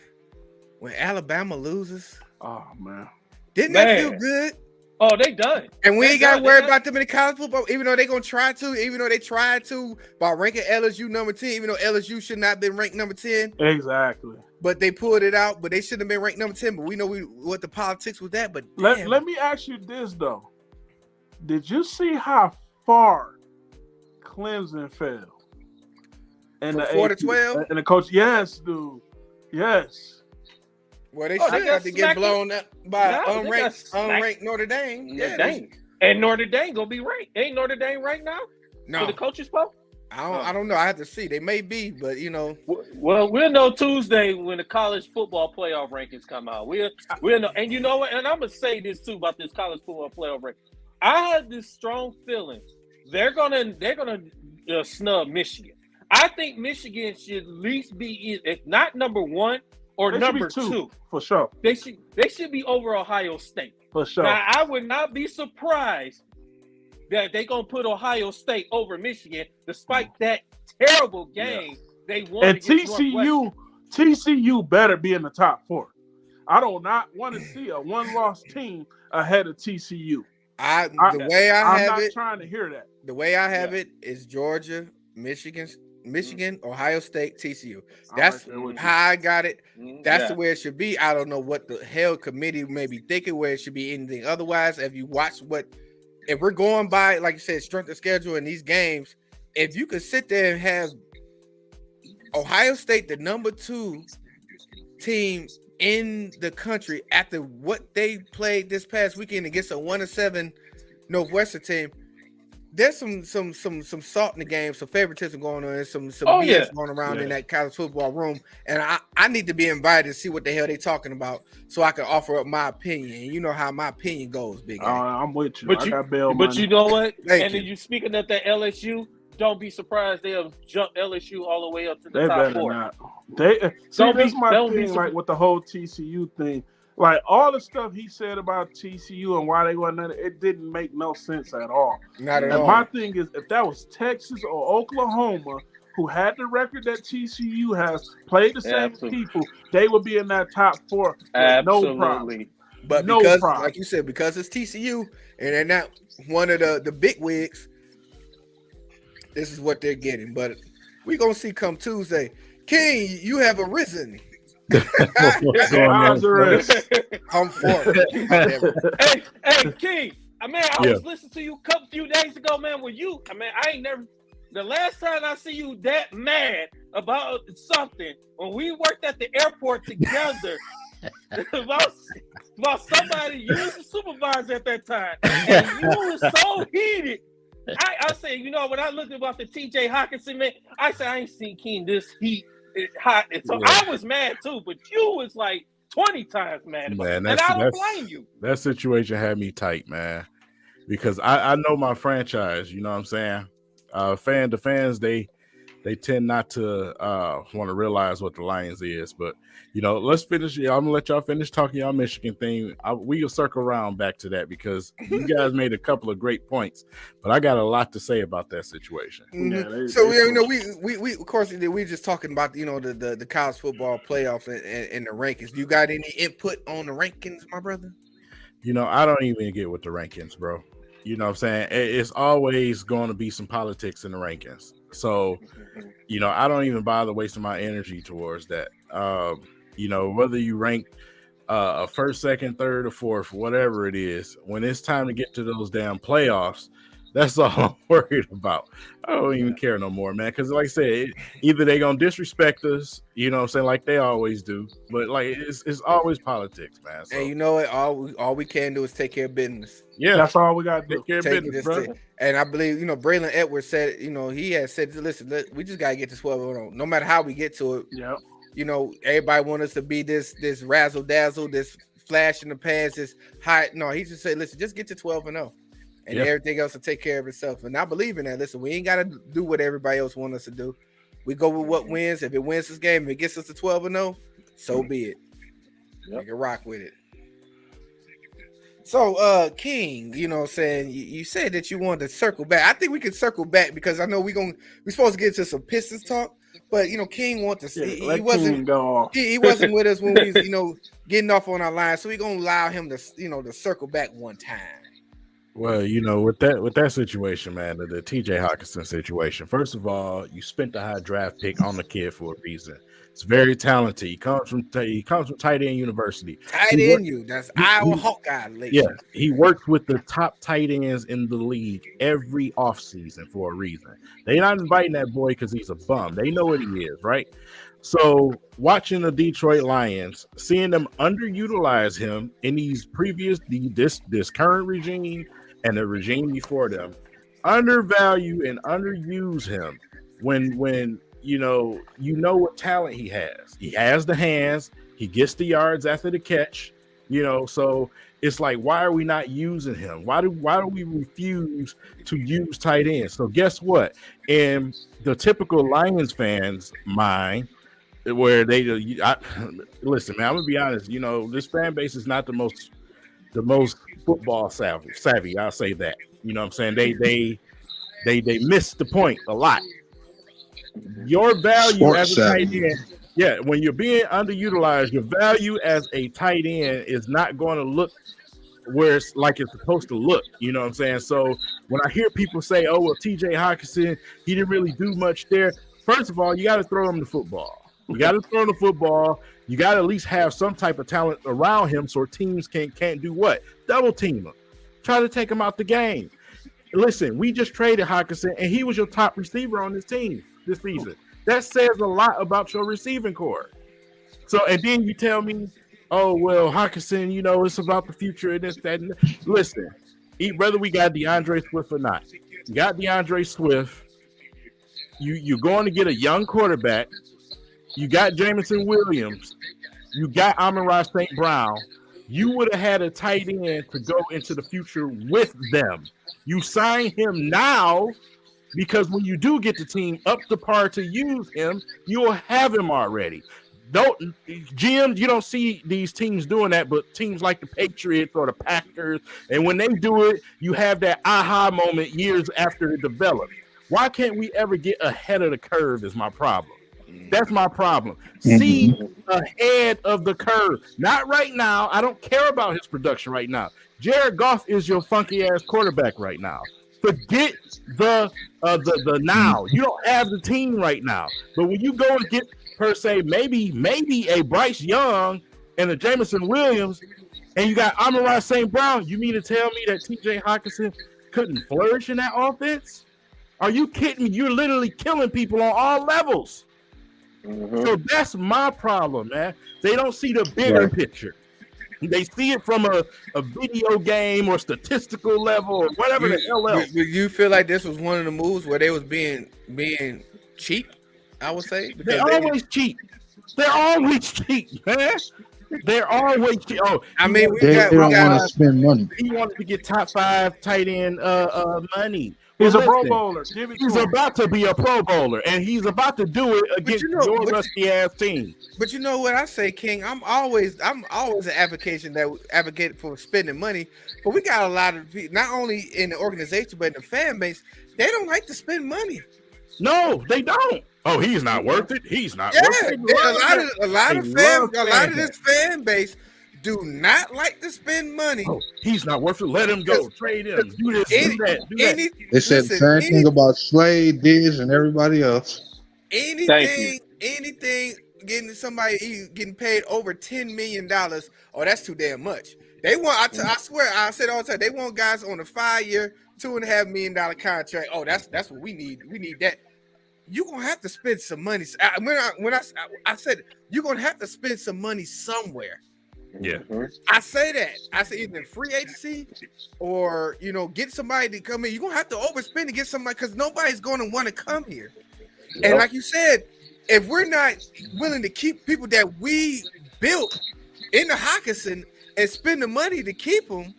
when Alabama loses? Oh man. Didn't that feel good? Oh, they done. And we They ain't got to done. worry They about them in the college football, even though they're going to try to, even though they tried to by ranking LSU number 10, even though LSU should not have been ranked number 10. Exactly. But they pulled it out, but they shouldn't have been ranked number 10. But we know what the politics with that. But let me ask you this, though. Did you see how far Clemson fell? And from 4 to 12? And the coach, yes, dude. Yes. Well, they should have to get blown up by unranked Notre Dame. Yeah, and Notre Dame gonna be ranked. Ain't Notre Dame right now? No, for the coaches poll. I don't know. I have to see. They may be, but you know. Well, we'll know Tuesday when the college football playoff rankings come out. We'll know. And you know what? And I'm gonna say this too about this college football playoff ranking. I have this strong feeling they're gonna snub Michigan. I think Michigan should at least be, if not number 1 or number 2, for sure. They should be over Ohio State. For sure. Now, I would not be surprised that they're going to put Ohio State over Michigan, despite that terrible game they won. And TCU better be in the top 4. I do not want to see a one-loss team ahead of TCU. I'm not trying to hear that. The way I have it is Georgia, Michigan, Ohio State, TCU. That's how I got it. That's the way it should be. I don't know what the hell committee may be thinking where it should be anything otherwise. If you watch if we're going by, like you said, strength of schedule in these games, if you could sit there and have Ohio State, the number 2 team in the country after what they played this past weekend against a 1-7 Northwestern team, there's some salt in the game, some favoritism going on, and some BS going around in that college football room. And I need to be invited to see what the hell they talking about so I can offer up my opinion. And you know how my opinion goes, Big A. I'm with you. But you know what? And then you speaking of that LSU, don't be surprised they'll jump LSU all the way up to the top 4. Not. That's my thing, like with the whole TCU thing. Like all the stuff he said about TCU and why they wasn't, it didn't make no sense at all. Not at all. My thing is, if that was Texas or Oklahoma, who had the record that TCU has, played the same people, they would be in that top 4. Absolutely. No problem. But because, like you said, because it's TCU and they're not one of the big wigs, this is what they're getting. But we're gonna see come Tuesday. King, you have arisen. I'm for it. Hey, King. I was listening to you a few days ago, man. I ain't never. The last time I see you that mad about something when we worked at the airport together about somebody you was a supervisor at that time, and you was so heated. I said, you know, when I looked about the TJ Hawkinson, man, I said I ain't seen King this hot. And so I was mad too, but you was like 20 times mad. And I don't blame you. That situation had me tight, man, because I know my franchise. You know what I'm saying? The fans, they tend not to want to realize what the Lions is. But you know, let's finish. I'm gonna let y'all finish talking y'all Michigan thing. We'll circle around back to that because you guys made a couple of great points, but I got a lot to say about that situation. Mm-hmm. So you know, we of course we just talking about the college football playoffs and the rankings. Do you got any input on the rankings, my brother? You know, I don't even get with the rankings, bro. You know what I'm saying? It's always going to be some politics in the rankings. So, you know, I don't even bother wasting my energy towards that. You know, whether you rank a first, second, third, or fourth, whatever it is, when it's time to get to those damn playoffs, that's all I'm worried about. I don't even care no more, man. Because like I said, either they going to disrespect us, you know what I'm saying, like they always do. But like it's always politics, man. So. And you know what? All we can do is take care of business. Yeah, that's all we got to do. Take care of business, brother. And I believe, Braylon Edwards said, he had said, listen, we just got to get to 12-0. No matter how we get to it. Yep. Everybody want us to be this razzle dazzle, this flash in the pants, this high. No, he just said, listen, just get to 12-0. And everything else will take care of itself. And I believe in that. Listen, we ain't got to do what everybody else wants us to do. We go with what wins. If it wins this game, if it gets us to 12-0, so be it. We can rock with it. So, King, saying you said that you wanted to circle back. I think we can circle back because I know we're supposed to get into some Pistons talk. But King want to see. Yeah, He wasn't. King go off. He wasn't with us when we was, getting off on our line. So we're gonna allow him to, to circle back one time. Well, with that situation, man, the TJ Hawkinson situation. First of all, you spent the high draft pick on the kid for a reason. It's very talented. He comes from tight end university. That's Iowa Hawkeye. Yeah, he worked with the top tight ends in the league every offseason for a reason. They're not inviting that boy because he's a bum. They know what he is, right? So watching the Detroit Lions, seeing them underutilize him in this current regime and the regime before them, undervalue and underuse him when you know what talent he has. He has the hands, he gets the yards after the catch, so it's like, why are we not using him? Why do we refuse to use tight ends? So guess what? In the typical Lions fans' mind, where listen, man, I'm gonna be honest, this fan base is not the most football savvy. I'll say that. You know what I'm saying? They miss the point a lot. Your value as a tight end, when you're being underutilized, your value as a tight end is not going to look where it's like it's supposed to look. You know what I'm saying? So when I hear people say, "Oh, well, TJ Hawkinson, he didn't really do much there," first of all, you got to throw him the football. You got to throw the football. You got to at least have some type of talent around him so teams can't do what? Double team him. Try to take him out the game. Listen, we just traded Hawkinson, and he was your top receiver on this team this season. That says a lot about your receiving core. So, and then you tell me, oh, well, Hawkinson, it's about the future and this, that. And listen, whether we got DeAndre Swift or not, you got DeAndre Swift. You're going to get a young quarterback. You got Jameson Williams. You got Amon-Ra St. Brown. You would have had a tight end to go into the future with them. You sign him now because when you do get the team up to par to use him, you'll have him already. GMs, you don't see these teams doing that, but teams like the Patriots or the Packers, and when they do it, you have that aha moment years after it develops. Why can't we ever get ahead of the curve is my problem. That's my problem. See ahead of the curve. Not right now. I don't care about his production right now. Jared Goff is your funky ass quarterback right now. Forget the now. You don't have the team right now. But when you go and get per se maybe a Bryce Young and a Jameson Williams, and you got Amon-Ra St. Brown, you mean to tell me that TJ Hawkinson couldn't flourish in that offense? Are you kidding me? You're literally killing people on all levels. So that's my problem, man. They don't see the bigger picture. They see it from a video game or statistical level or whatever the hell else. You feel like this was one of the moves where they was being cheap? I would say they're always cheap. They're always cheap, man. They're always cheap. Oh, I mean, they don't want to spend money. He wanted to get top 5 tight end money. He's a Pro Bowler. He's about to be a Pro Bowler, and he's about to do it against your rusty ass team. But you know what I say, King? I'm always an advocate for spending money. But we got a lot of people, not only in the organization but in the fan base, they don't like to spend money. No, they don't. Oh, he's not worth it. He's not worth it. A lot of this fan base do not like to spend money. Oh, he's not worth it. Let him go. Trade him. Do this. Do that. They said the same thing about Slade, Diz, and everybody else. Anything, getting paid over $10 million. Oh, that's too damn much. They want. I swear, I said all the time. They want guys on a 5-year, $2.5 million contract. Oh, that's what we need. We need that. You're gonna have to spend some money. When I said you're gonna have to spend some money somewhere. Yeah, I say that. I say either free agency or get somebody to come in. You're gonna have to overspend to get somebody because nobody's gonna want to come here. Yep. And like you said, if we're not willing to keep people that we built in the Hawkinson and spend the money to keep them,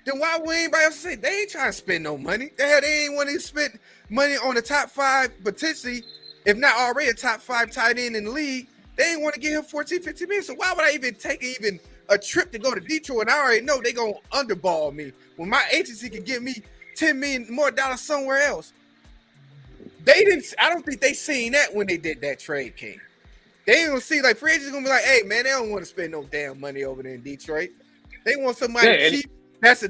then why would anybody else say they ain't trying to spend no money? They ain't want to spend money on the top 5, potentially, if not already a top 5 tight end in the league. They ain't want to give him 14, 15 minutes. So why would I even take a trip to go to Detroit? And I already know they're going to underball me when my agency can give me $10 million more somewhere else. They didn't. I don't think they seen that when they did that trade, King. They don't see like free agents gonna be like, hey man, they don't want to spend no damn money over there in Detroit. They want somebody cheap. That's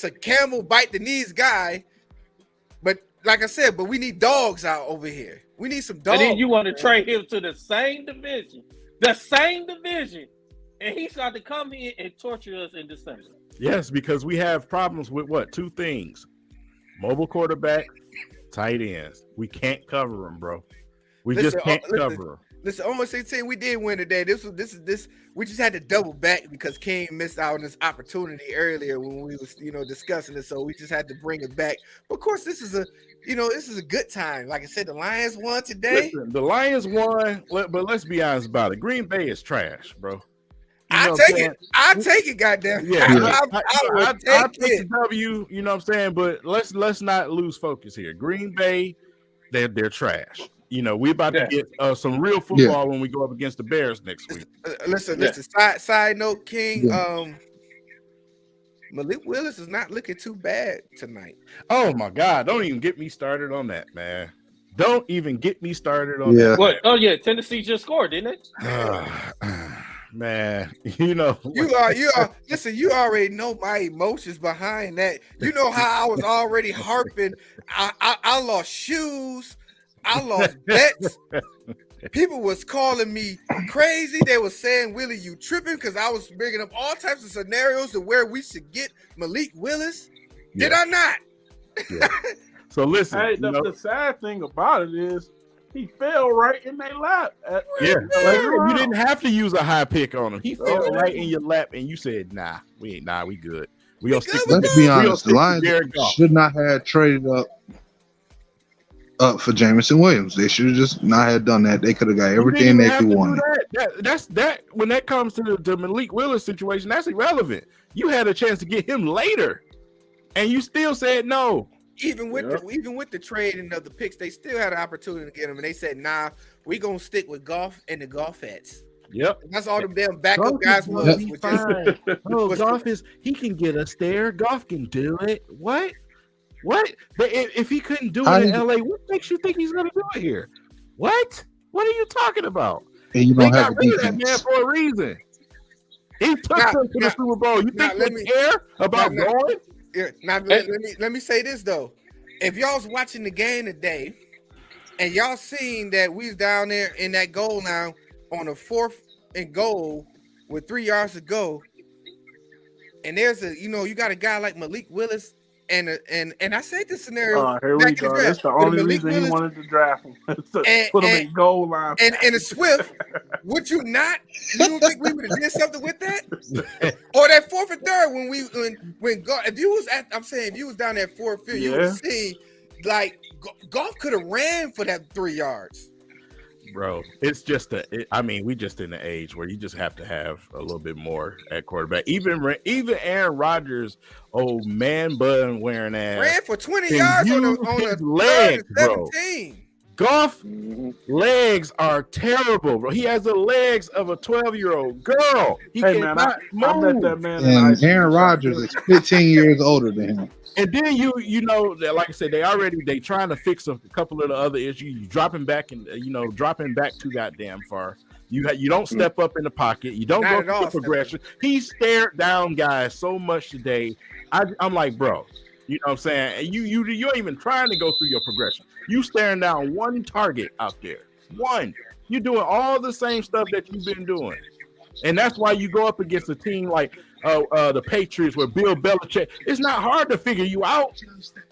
a camel bite the knees guy. But like I said, we need dogs out over here. We need some dogs. And then you want to trade him to the same division, and he's got to come in and torture us in December. Yes, because we have problems with what? Two things: mobile quarterback, tight ends. We can't cover them, bro. We just can't cover them. Listen, almost 16, we did win today. This. We just had to double back because King missed out on this opportunity earlier when we was, discussing it. So we just had to bring it back. But of course, this is a good time. Like I said, the Lions won today. Listen, the Lions won, but let's be honest about it. Green Bay is trash, bro. I'll take it, goddamn. Yeah, I'll take the W. You know what I'm saying? But let's not lose focus here. Green Bay, they're trash. We're about to get some real football when we go up against the Bears next week. Listen. Side note, King. Malik Willis is not looking too bad tonight. Oh my God! Don't even get me started on that, man. Don't even get me started on that. What? Oh yeah, Tennessee just scored, didn't it? Man, you are. Listen, you already know my emotions behind that. You know how I was already harping. I lost shoes. I lost bets. People was calling me crazy. They were saying, Willie, you tripping? Because I was bringing up all types of scenarios to where we should get Malik Willis. Did I not? Yeah. So listen. Hey, the sad thing about it is he fell right in their lap. You didn't have to use a high pick on him. He fell right in your lap, and you said, "Nah, we good. We gonna stick." Let's be honest. The Lions should not have traded up for Jameson Williams. They should have just not have done that. They could have got everything they could want. That's when that comes to the Malik Willis situation, that's irrelevant. You had a chance to get him later, and you still said no. Even with the trading of the picks, they still had an opportunity to get him, and they said, "Nah, we gonna stick with Goff and the Golfettes." Yep, and that's all them damn backup guys was. Goff he can get us there. Goff can do it. What? But if he couldn't do it in LA, what makes you think he's going to do it here? What are you talking about? And you they don't have got rid of that man for a reason. He took them to the Super Bowl. You think they care about going? Let me say this though. If y'all was watching the game today, and y'all seen that we was down there in that goal line on a 4th and goal with 3 yards to go, and there's you got a guy like Malik Willis. And I said this scenario. Here we go. That's the only reason he wanted to draft him. Put him in goal line. And a Swift, would you not? You don't think we would have did something with that? Or that 4th and 3rd when Goff, if you was down there 4th field, you would see like Goff could have ran for that 3 yards. Bro, it's just we just in the age where you just have to have a little bit more at quarterback. Even Aaron Rodgers, old man bun wearing ass, ran for 20 yards on a legs, bro. 17. Goff legs are terrible, bro. He has the legs of a 12-year-old girl. I met that man. And Aaron Rodgers is 15 years older than him. And then you know that, like I said, they trying to fix a couple of the other issues. You dropping back too goddamn far. You don't step up in the pocket. You don't go through the progression. He stared down guys so much today. I'm like, bro, you know what I'm saying? You ain't even trying to go through your progression. You staring down one target out there. One. You're doing all the same stuff that you've been doing. And that's why you go up against a team like the Patriots with Bill Belichick. It's not hard to figure you out.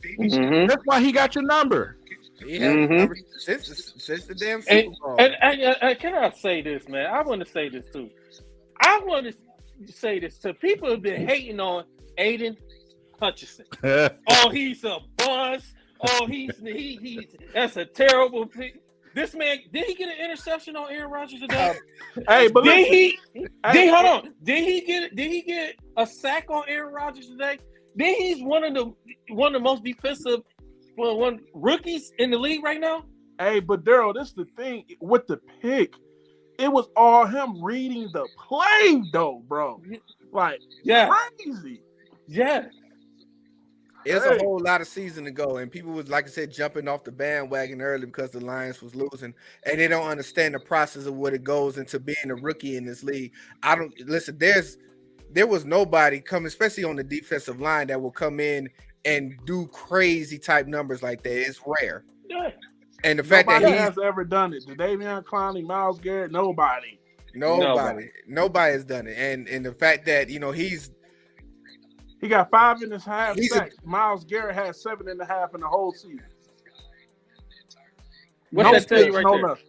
Mm-hmm. That's why he got your number. Yeah, since the damn Super Bowl. And can I say this, man? I want to say this too. I want to say this to people who've been hating on Aiden Hutchinson. Oh, he's a bust. Oh, he's that's a terrible pick. This man, did he get an interception on Aaron Rodgers today? But did he get a sack on Aaron Rodgers today? Then he's one of the most defensive rookies in the league right now. Hey, but Daryl, this is the thing with the pick. It was all him reading the play, though, bro. Like, crazy. Yeah. It's a whole lot of season to go, and people was, like I said, jumping off the bandwagon early because the Lions was losing, and they don't understand the process of what it goes into being a rookie in this league. I don't listen. There was nobody coming, especially on the defensive line, that will come in and do crazy type numbers like that. It's rare. Yeah. And the fact Nobody that has ever done it. Davion Clowney, Myles Garrett, nobody has done it. And the fact that he got 5.5 sacks. Myles Garrett had 7.5 in the whole season. What's that tell you right there? Nothing.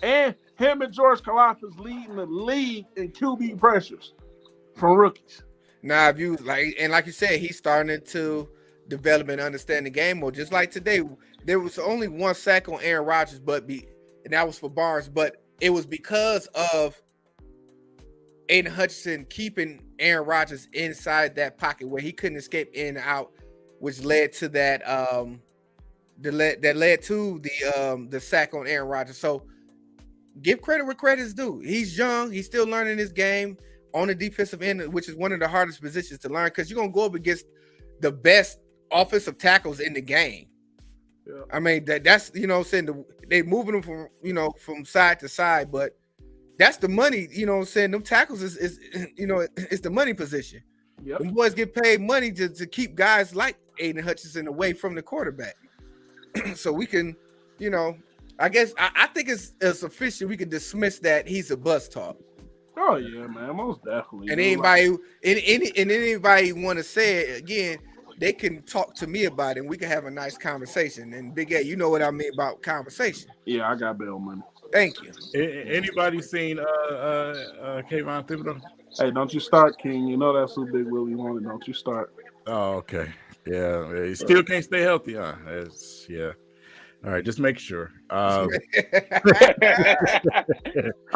And him and George Karlaftis leading the league in QB pressures from rookies. Now, if you like you said, he's starting to develop and understand the game more. Just like today, there was only 1 sack on Aaron Rodgers, and that was for Barnes, but it was because of Aiden Hutchinson keeping Aaron Rodgers inside that pocket where he couldn't escape in and out, which led to that led to the sack on Aaron Rodgers. So give credit where credit is due. He's young, he's still learning this game on the defensive end, which is one of the hardest positions to learn because you're gonna go up against the best offensive tackles in the game. Yeah. I mean that's saying they moving them from side to side, but that's the money, saying them tackles is it's the money position. Yep. Them boys get paid money to keep guys like Aiden Hutchinson away from the quarterback. So we can, I guess I think it's official. We can dismiss that he's a buzz talk. Oh yeah, man, most definitely. And anybody want to say it again, they can talk to me about it, and we can have a nice conversation. And Big A, you know what I mean about conversation. Yeah, I got bail money. Thank you. Anybody seen Kayvon Thibodeau? Hey, don't you start, King. You know that's who Big Willie wanted. Don't you start. Oh, okay. Yeah, he still can't stay healthy, huh? All right, just make sure. I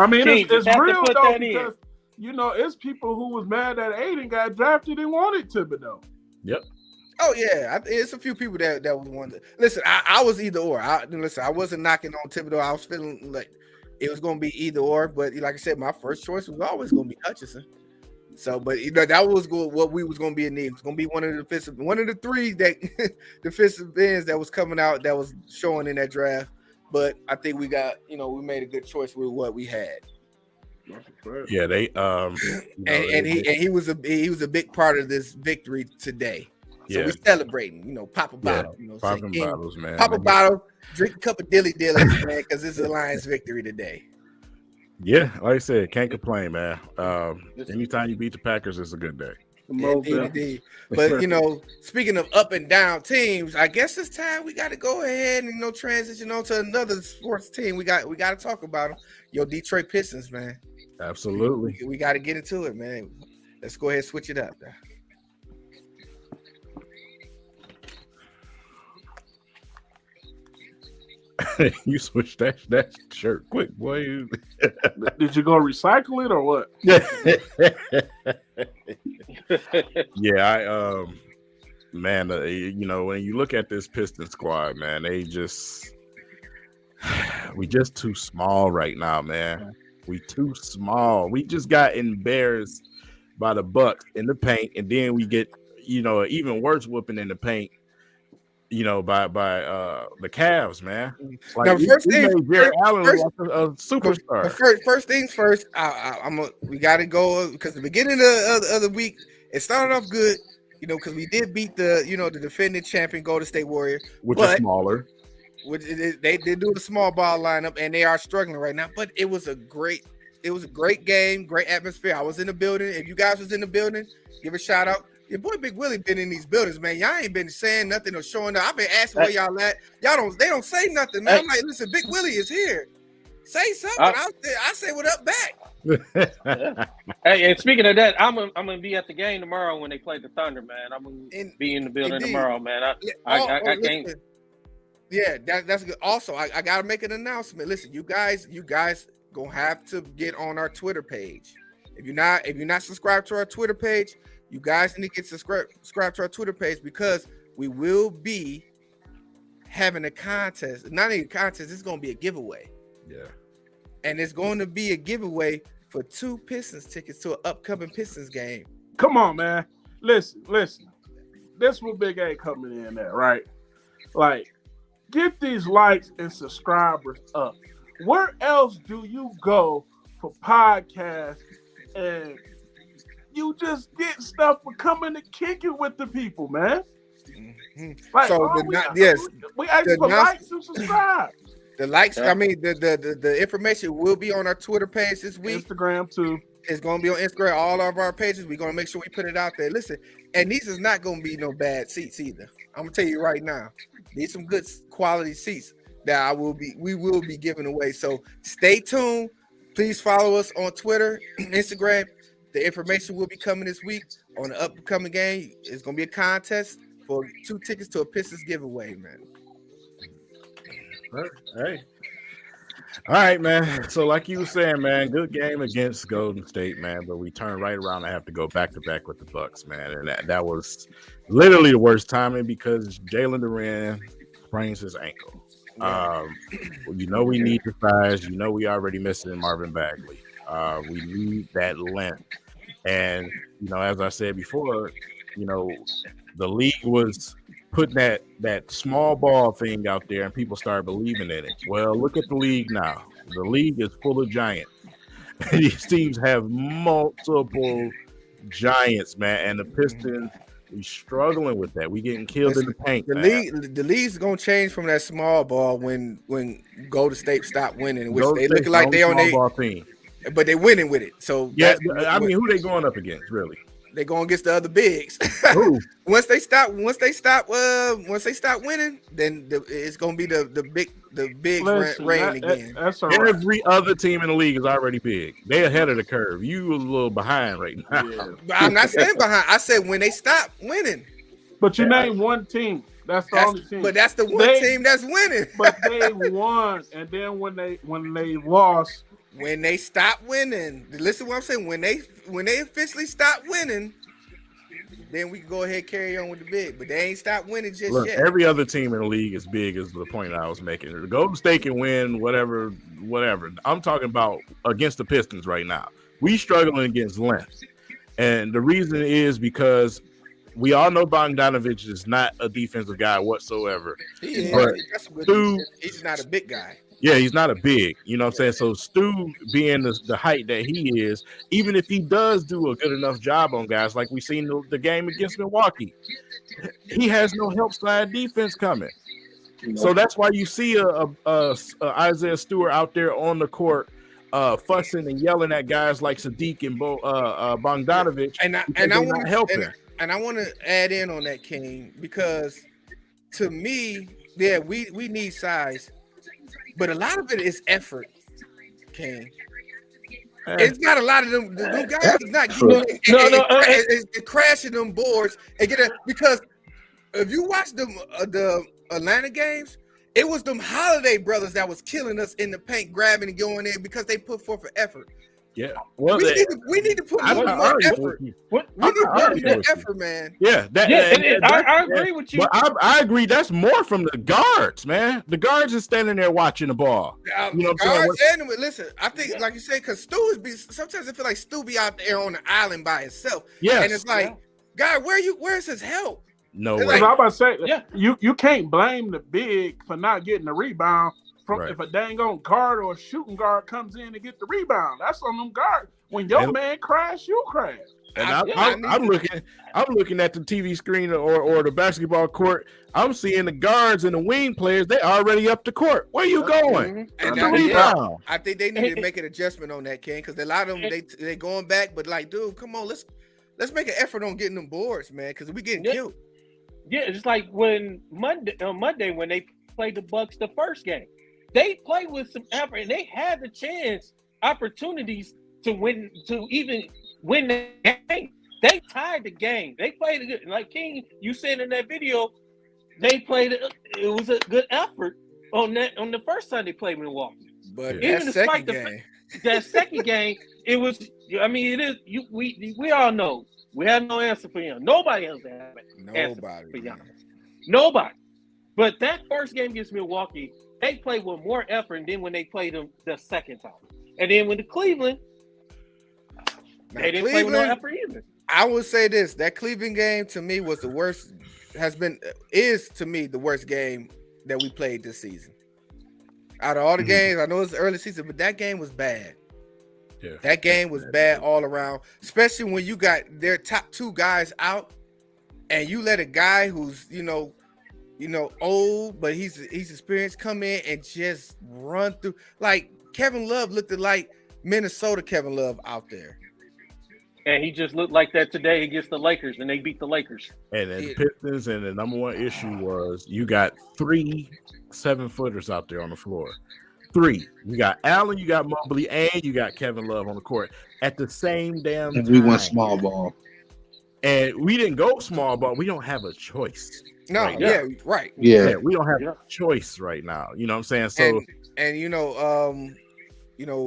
mean, King, it's have to real put though that in. because it's people who was mad that Aiden got drafted and wanted Thibodeau. Yep. Oh yeah, it's a few people that was wanted. Listen, I was either or. I wasn't knocking on Thibodeau. I was feeling like it was going to be either or. But like I said, my first choice was always going to be Hutchinson. So, but that was what we was going to be in need. It was going to be one of the 3 that defensive ends that was coming out that was showing in that draft. But I think we got we made a good choice with what we had. Yeah, they he was a big part of this victory today. So we're celebrating, pop a bottle. Popping bottles, man. Pop a bottle, drink a cup of dilly dillies, man, because this is a Lions victory today. Yeah, like I said, can't complain, man. Anytime you beat the Packers, it's a good day. Indeed. But speaking of up and down teams, I guess it's time we got to go ahead and transition on to another sports team. We got to talk about them. Your Detroit Pistons, man. Absolutely. We got to get into it, man. Let's go ahead and switch it up. You switched that shirt quick, boy. Did you go recycle it or what? Yeah, man, when you look at this Piston squad, man, we just too small right now, man. We too small. We just got embarrassed by the Bucks in the paint, and then we get an even worse whooping in the paint. By the Cavs, man. Like, now, first thing, a superstar. First things first. We got to go because the beginning of the week it started off good, because we did beat the defending champion Golden State Warriors, which is smaller. They did do the small ball lineup, and they are struggling right now. But it was a great game, great atmosphere. I was in the building. If you guys was in the building, give a shout out. Your boy Big Willie been in these buildings, man. Y'all ain't been saying nothing or showing up. I've been asking where y'all at. They don't say nothing, man. I'm like, listen, Big Willie is here. Say something. I say what up back. Hey, and speaking of that, I'm gonna be at the game tomorrow when they play the Thunder, man. I'm gonna be in the building tomorrow, man. I can't. Yeah, that's good. Also, I gotta make an announcement. Listen, you guys gonna have to get on our Twitter page. If you're not subscribed to our Twitter page, you guys need to get subscribed to our Twitter page because we will be having a contest. Not even a contest, it's going to be a giveaway. Yeah. And it's going to be a giveaway for 2 Pistons tickets to an upcoming Pistons game. Come on, man. Listen. this will Big A coming in there, right? Like, get these likes and subscribers up. Where else do you go for podcasts and you just get stuff for coming to kick it with the people, man? Mm-hmm. Like, So we ask for likes and subscribe. The likes, I mean, the information will be on our Twitter page this week. Instagram too. It's gonna be on Instagram, all of our pages. We're gonna make sure we put it out there. Listen, and these is not gonna be no bad seats either. I'm gonna tell you right now. These some good quality seats that we will be giving away. So stay tuned. Please follow us on Twitter, Instagram. The information will be coming this week on the upcoming game. It's gonna be a contest for 2 tickets to a Pistons giveaway, man. Hey. All right, man. So like you were saying, man, good game against Golden State, man. But we turned right around and have to go back to back with the Bucks, man. And that was literally the worst timing because Jalen Duren sprains his ankle. You know we need the size. You know we already missing Marvin Bagley. We need that length. And you know, as I said before, you know, the league was putting that small ball thing out there and people started believing in it. Well, look at the league now. The league is full of giants. These teams have multiple giants, man, and the Pistons, we struggling with that. We getting killed in the paint. The league's gonna change from that small ball when Golden State stop winning, which they looking like they on their team, but they winning with it. So yeah, I mean, who they going up against, really? They going against the other bigs. Once they stop winning, then it's gonna be the big reign again. Every other team in the league is already big. They ahead of the curve. You a little behind right now. Yeah. I'm not saying behind. I said when they stop winning. But you name one team. That's the only team. But that's the one team that's winning. But they won, and then when they lost. When they stop winning, listen to what I'm saying. When they officially stop winning, then we can go ahead and carry on with the big. But they ain't stopped winning just yet. Every other team in the league is big, is the point I was making. The Golden State can win whatever. I'm talking about against the Pistons right now. We struggling against length, and the reason is because we all know Bogdanovich is not a defensive guy whatsoever. He's not a big guy. Yeah, he's not a big, you know what I'm saying? So Stu being the height that he is, even if he does do a good enough job on guys like we seen the game against Milwaukee, he has no help side defense coming. So that's why you see a Isaiah Stewart out there on the court fussing and yelling at guys like Sadiq and Bogdanovich, and I want to help him. And I want to add in on that, King, because to me, yeah, we need size. But a lot of it is effort, King. It's not a lot of them. The guys is not getting crashing them boards and because if you watch the Atlanta games, it was them Holiday brothers that was killing us in the paint, grabbing and going in because they put forth an effort. Yeah, well, we need to put more effort. We need more effort, man. Yeah, I agree with you. But I agree. That's more from the guards, man. The guards are standing there watching the ball. You know what I'm saying? Listen, I think, like you say, because sometimes I feel like Stu be out there on the island by himself. Yeah, and it's like, guy, where's his help? No way. Like, I'm about to say, you can't blame the big for not getting the rebound. If a dang on guard or a shooting guard comes in and get the rebound, that's on them guards. When your man crash, you crash. And I'm looking at the TV screen or the basketball court. I'm seeing the guards and the wing players. They already up the court. Where you going? And I think they need to make an adjustment on that, King, because a lot of them they going back. But like, dude, come on, let's make an effort on getting them boards, man, because we getting killed. Yeah, it's like when Monday when they played the Bucks the first game. They played with some effort, and they had the opportunities to even win the game. They tied the game. They played it good. Like King, you said in that video, they played it. It was a good effort on the first time they played Milwaukee. But even despite that second game, it was. I mean, it is. We all know we have no answer for him. Nobody else has an answer for him. Nobody. But that first game against Milwaukee, they played with more effort than when they played them the second time. And then with the Cleveland, they didn't play with no effort either. I would say this: that Cleveland game to me was the worst is to me the worst game that we played this season. Out of all the games, I know it's early season, but that game was bad. Yeah. That game was bad all around, especially when you got their top 2 guys out, and you let a guy who's old but he's experienced come in and just run through. Like Kevin Love looked like Minnesota Kevin Love out there. And he just looked like that today against the Lakers, and they beat the Lakers. And the Pistons, and the number one issue was you got 3 7-footers out there on the floor. 3. You got Allen, you got Mobley, and you got Kevin Love on the court at the same damn time. And we went small ball. And we didn't go small ball. We don't have a choice. No, right yeah, now. right. Yeah. We don't have a choice right now. You know what I'm saying? So and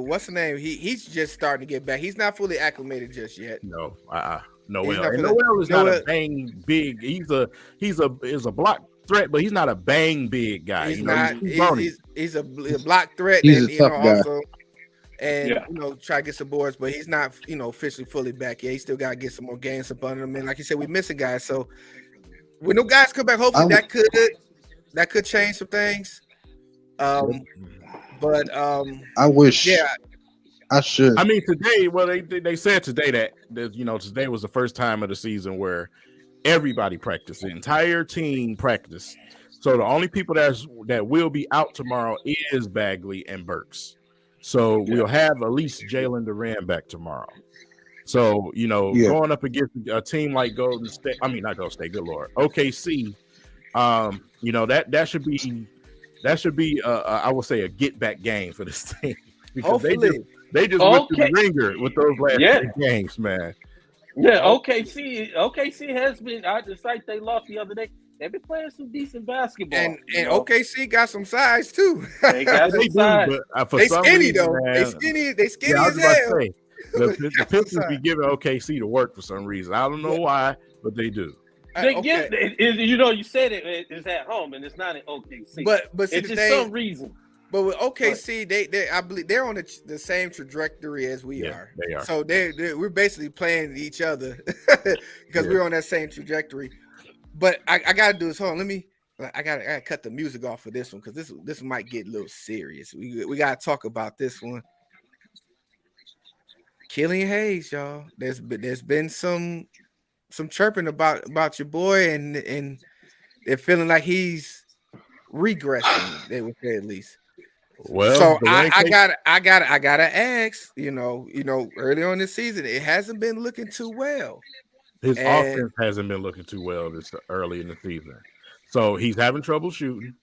what's the name? He's just starting to get back. He's not fully acclimated just yet. no, He's Noel. not And fully- Noel is not Noel- a bang big. He's a block threat, but he's not a bang big guy. He's you know, not. he's bony. He's a block threat. He's and, a tough guy. Also, and Yeah. try to get some boards, but he's not officially fully back yet. He still got to get some more games up under him. And like you said, we missing guys. So when no guys come back, hopefully that could change some things. But I wish. yeah, I should. I mean, today, well, they said today that today was the first time of the season where everybody practiced, the entire team practiced. So the only people that will be out tomorrow is Bagley and Burks. So we'll have at least Jalen Duran back tomorrow. So going up against a team like Golden State, I mean not Golden State, good Lord, OKC, that should be I would say a get back game for this team because hopefully. they just went through the ringer with those last 3 games, man. Yeah, OKC has been. I just like they lost the other day. They've been playing some decent basketball. And OKC got some size too. They got some size. But for They some skinny reason, though. man, They skinny yeah, I as was about to hell. say, the Pistons be giving OKC to work for some reason. I don't know why, but they do. They get you said it's at home and it's not in OKC. But see, it's the just thing, some reason. But with OKC, they I believe they're on the same trajectory as we are. They are. So we're basically playing each other because we're on that same trajectory. But I gotta do this. Hold on, I gotta cut the music off for this one because this might get a little serious. We gotta talk about this one. Killian Hayes, y'all. There's been some chirping about your boy, and they're feeling like he's regressing. They would say at least. Well, So I gotta ask. Early on this season, it hasn't been looking too well. His And- offense hasn't been looking too well this early in the season. So he's having trouble shooting.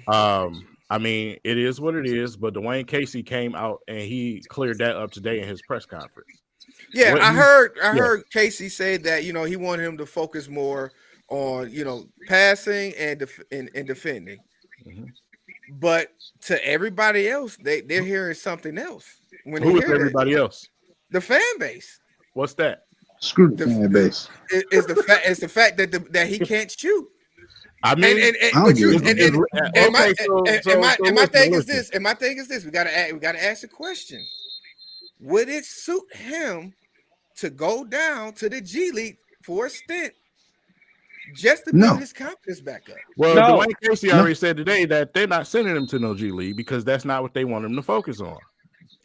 I mean, it is what it is, but Dwayne Casey came out and he cleared that up today in his press conference. Yeah, What I he- heard Casey say that he wanted him to focus more on passing and defending. Mhm. But to everybody else, they're hearing something else. When Who they is hear that, everybody else? the fan base What's that? Screw the fan base. is the fact that he can't shoot. I mean, But you agree. and my listen, thing is listen. this. And my thing is this. We gotta ask the question: would it suit him to go down to the G League for a stint just to build his confidence back up? Well, No. Dwayne Casey already said today that they're not sending him to no G League because that's not what they want him to focus on.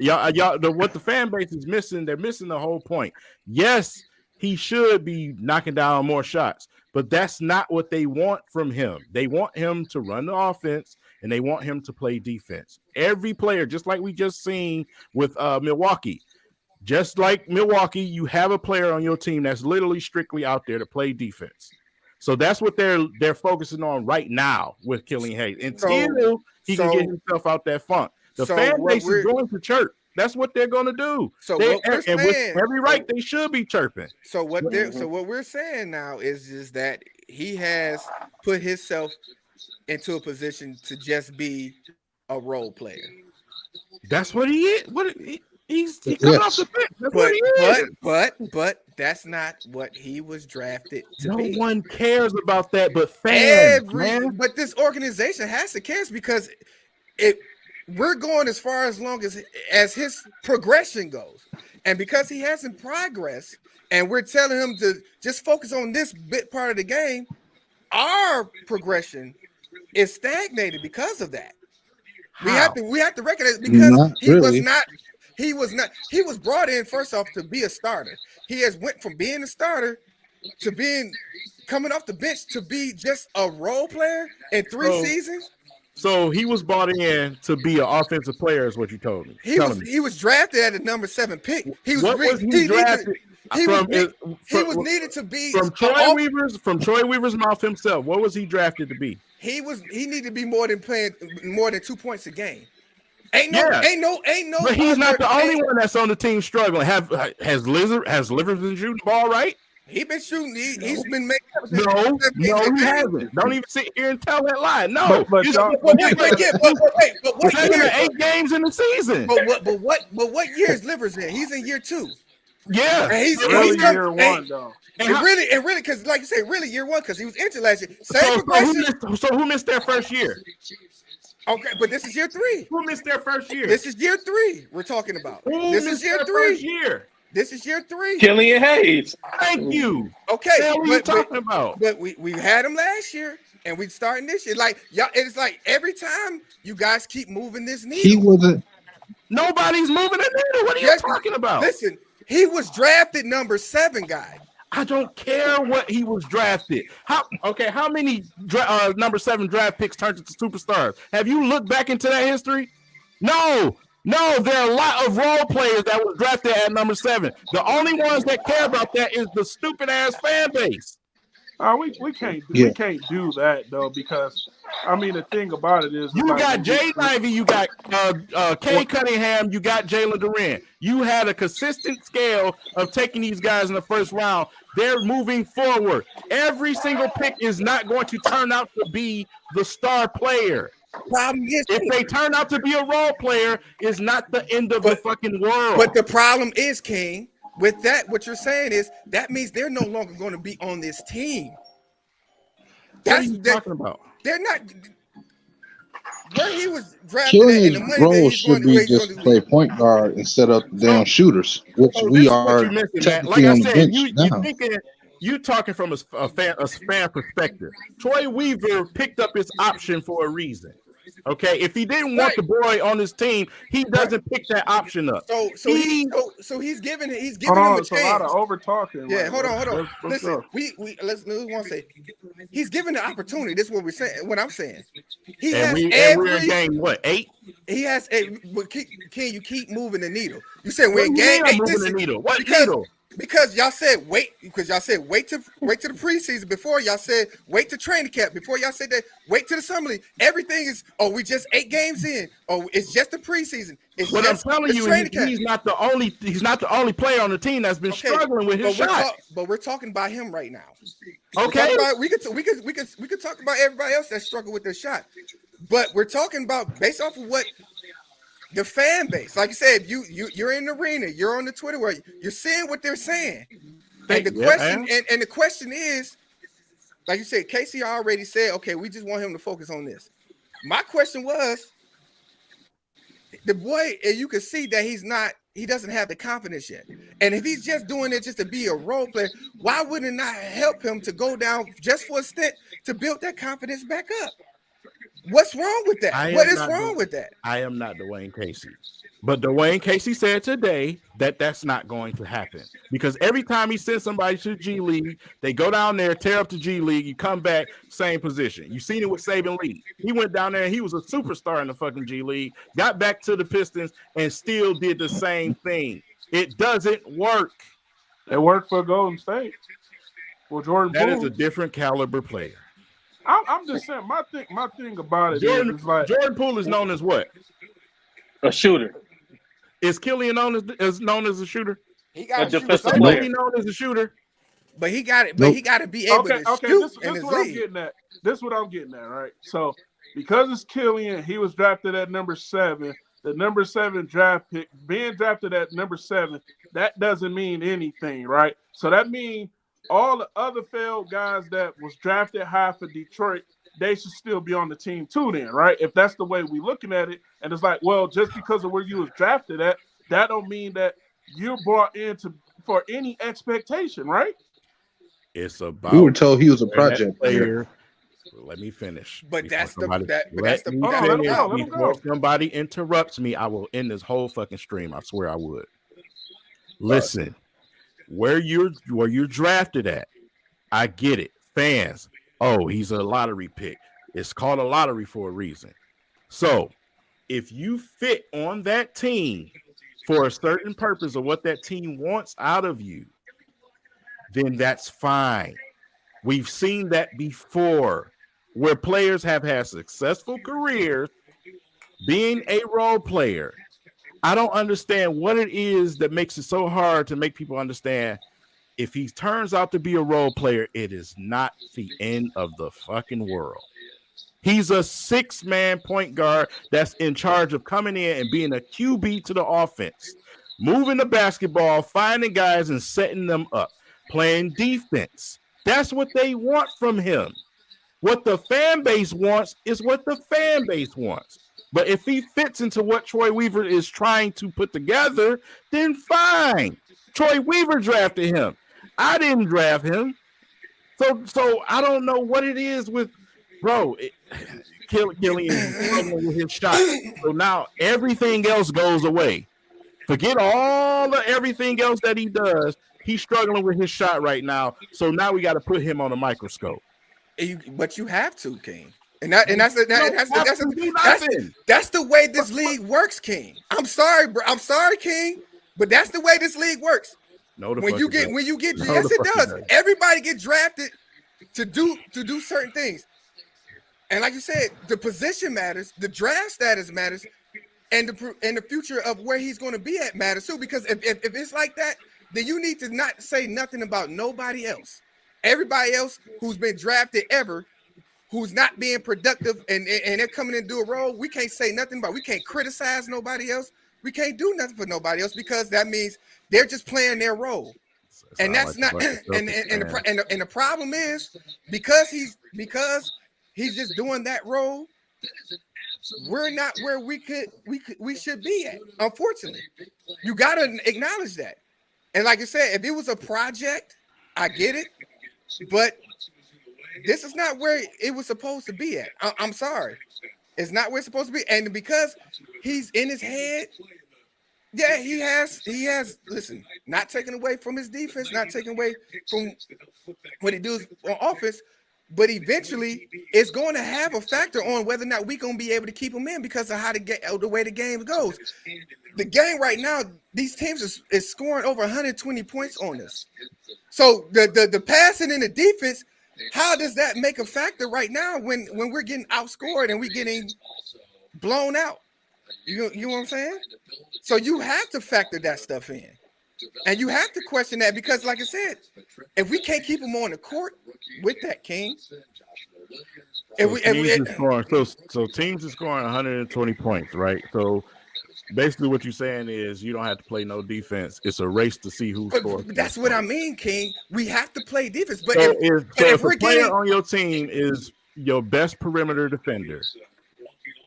What the fan base is missing, they're missing the whole point. Yes, he should be knocking down more shots, but that's not what they want from him. They want him to run the offense and they want him to play defense. Every player, just like we just seen with Milwaukee, just like Milwaukee, you have a player on your team that's literally strictly out there to play defense. So that's what they're focusing on right now with Killian Hayes until he can get himself out that funk. The fan base is going to chirp. That's what they're going to do. So They- what we're and with saying- every right, they should be chirping. So what we're saying now is that he has put himself into a position to just be a role player. That's what he is. He's coming off the bench. That's what he is. But that's not what he was drafted to No be. one cares about that, but fans, man. But this organization has to care because we're going as far as long as his progression goes, and because he hasn't progressed, and we're telling him to just focus on this bit part of the game, our progression is stagnated because of that. We How? have to recognize because Not he was really. not. He was brought in first off to be a starter. He has went from being a starter to being coming off the bench to be just a role player in 3 So- seasons. So he was brought in to be an offensive player, is what you told me. He was drafted at the number 7 pick. He was What was he needed- drafted he was from? ne- he was needed to be From Troy Weaver's mouth himself. What was he drafted to be? he needed to be more than 2 points a game. Ain't no. But he's not the only ain't- one that's on the team struggling. Has Livers been shooting the ball right? He been shooting. He's been making. No, he hasn't. Don't even sit here and tell that lie. No, But he's y'all- But what 7 year? or 8 games in the season. But what year is Livers in? He's in year 2. Yeah, And he's Really come- year one though. And really, because like you said, really year 1 because he was injured last year. Same So progression. who missed their first year? Okay, but this is year 3. Who missed their first year? This is year 3. We're talking about. Who This missed is year their 3. first year? This is year 3. Killian Hayes. Thank you. Okay, What the hell are you talking about? But we had him last year, and we starting this year. Like y'all, it's like every time you guys keep moving this needle. He wasn't. Nobody's moving a needle. What are you Yes, talking about? Listen, he was drafted number 7 guy. I don't care what he was drafted. How many number 7 draft picks turned into superstars? Have you looked back into that history? No, there are a lot of role players that was drafted at number 7. The only ones that care about that is the stupid ass fan base. We can't do that though, because I mean the thing about it is You got Jay Ivey, you got Kay Cunningham, you got Jalen Duren. You had a consistent scale of taking these guys in the first round. They're moving forward. Every single pick is not going to turn out to be the star player. Problem is, If they turn out to be a role player, it's not the end of the fucking world. but the problem is, King, with that, what you're saying is that means they're no longer going to be on this team. What are you talking about? They're not. Where he was drafted at, and the Killian's money that role he's going should to be where he's just going to play point guard instead of damn shooters, which So this we is what are you're missing, man. technically Like I on the said, bench you now. thinking you talking from a fan perspective. Troy Weaver picked up his option for a reason. Okay, if he didn't want the boy on his team, he doesn't pick that option up. So he's giving him Hold on, a it's a lot of chance. over talking. Yeah, hold on. Let's Listen, go. let's want to say he's given the opportunity. This is what we're saying. What I'm saying, he And has we're in game what 8? He has a. Can you keep moving the needle? You said we're in What do you game mean I'm 8. moving Listen, the needle? What because, needle? Because y'all said wait. Because y'all said wait to the preseason. Before y'all said wait to training camp. Before y'all said that wait to the summer league. Everything is we just 8 games in. It's just the preseason. It's What I'm just telling the you, training camp. he's not the only player on the team that's been struggling with his shot. But we're talking about him right now. Okay, We could talk about everybody else that struggled with their shot, but we're talking about based off of what the fan base, like you said, you're in the arena, you're on the Twitter where you're seeing what they're saying, and the question is, like you said, Casey already said, okay, we just want him to focus on this. My question was, the boy, and you can see that he doesn't have the confidence yet. And if he's just doing it just to be a role player, why wouldn't it not help him to go down just for a stint to build that confidence back up? What's wrong with that? What is wrong with that? I am not Dwayne Casey. But Dwayne Casey said today that that's not going to happen because every time he sends somebody to the G League, they go down there, tear up the G League, you come back, same position. You've seen it with Saban Lee. He went down there and he was a superstar in the fucking G League, got back to the Pistons and still did the same thing. It doesn't work. It worked for Golden State. Well, Jordan That Poole is a different caliber player. I'm just saying, my thing about it is like Jordan Poole is known as what? A shooter. Is Killian known as a shooter? He got A to shoot defensive something, player. He known as a shooter. but he got it. But he got to be able to okay. shoot This in is his what I'm league. getting at. This is what I'm getting at, right? So because it's Killian, he was drafted at number 7. The number 7 draft pick, being drafted at number 7, that doesn't mean anything, right? So that means all the other failed guys that was drafted high for Detroit, they should still be on the team too then, right? If that's the way we're looking at it. And it's like, well, just because of where you was drafted at, that don't mean that you're brought in for any expectation, right? It's about We were told he was a that project player. player Let me finish. But before that's the somebody- that. But let that's the. me Hold on, that's let the him go, problem. let him before go. somebody interrupts me, I will end this whole fucking stream. I swear I would. Listen, where you're drafted at, I get it. Fans, oh, he's a lottery pick. It's called a lottery for a reason. So if you fit on that team for a certain purpose of what that team wants out of you, then that's fine. We've seen that before, where players have had successful careers being a role player. I don't understand what it is that makes it so hard to make people understand. If he turns out to be a role player, it is not the end of the fucking world. He's a 6-man point guard that's in charge of coming in and being a QB to the offense, moving the basketball, finding guys and setting them up, playing defense. That's what they want from him. What the fan base wants is what the fan base wants. But if he fits into what Troy Weaver is trying to put together, then fine. Troy Weaver drafted him. I didn't draft him. So I don't know what it is with, bro. Killian is struggling with his shot. So now everything else goes away. Forget all the everything else that he does. He's struggling with his shot right now. So now we got to put him on a microscope. But you have to, King. That's the way this league works, King. I'm sorry, bro. I'm sorry, King. But that's the way this league works. No, when you get yes, it does. Everybody get drafted to do certain things. And like you said, the position matters, the draft status matters, and the future of where he's going to be at matters too. Because if it's like that, then you need to not say nothing about nobody else. Everybody else who's been drafted ever, who's not being productive and they're coming in to do a role, we can't say nothing about. We can't criticize nobody else. We can't do nothing for nobody else because that means they're just playing their role. And that's not and the problem is because he's just doing that role, we're not where we should be at. Unfortunately, you got to acknowledge that. And like I said, if it was a project, I get it, but this is not where it was supposed to be at. I'm sorry, it's not where it's supposed to be. And because he's in his head, yeah, he has. Listen, not taking away from his defense, not taking away from what he does on offense. But eventually, it's going to have a factor on whether or not we're going to be able to keep him in because of how the way the game goes. The game right now, these teams is scoring over 120 points on us. So the passing and the defense, how does that make a factor right now when we're getting outscored and we're getting blown out? You know what I'm saying? So you have to factor that stuff in. And you have to question that because, like I said, if we can't keep them on the court with that, King. Teams is scoring 120 points, right? So basically what you're saying is you don't have to play no defense. It's a race to see who scores. That's what I mean, King. We have to play defense. But so if a player on your team is your best perimeter defender,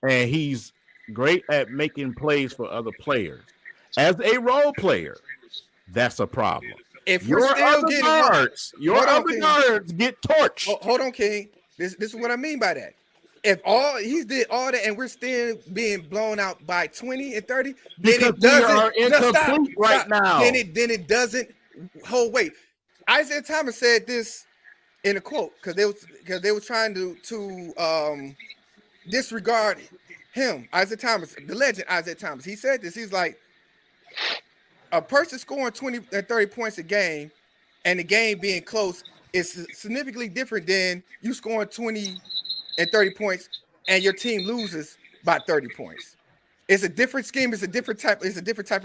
and he's great at making plays for other players, as a role player, that's a problem. If your other guards get torched. Hold on, King. This is what I mean by that. If he did all that and we're still being blown out by 20 and 30, then it doesn't now. Then it doesn't hold weight. Isaiah Thomas said this in a quote because they were trying to disregard him, Isaiah Thomas, the legend Isaiah Thomas. He said this. He's like, a person scoring 20 and 30 points a game and the game being close is significantly different than you scoring 20 and 30 points and your team loses by 30 points. It's a different scheme. It's a different type of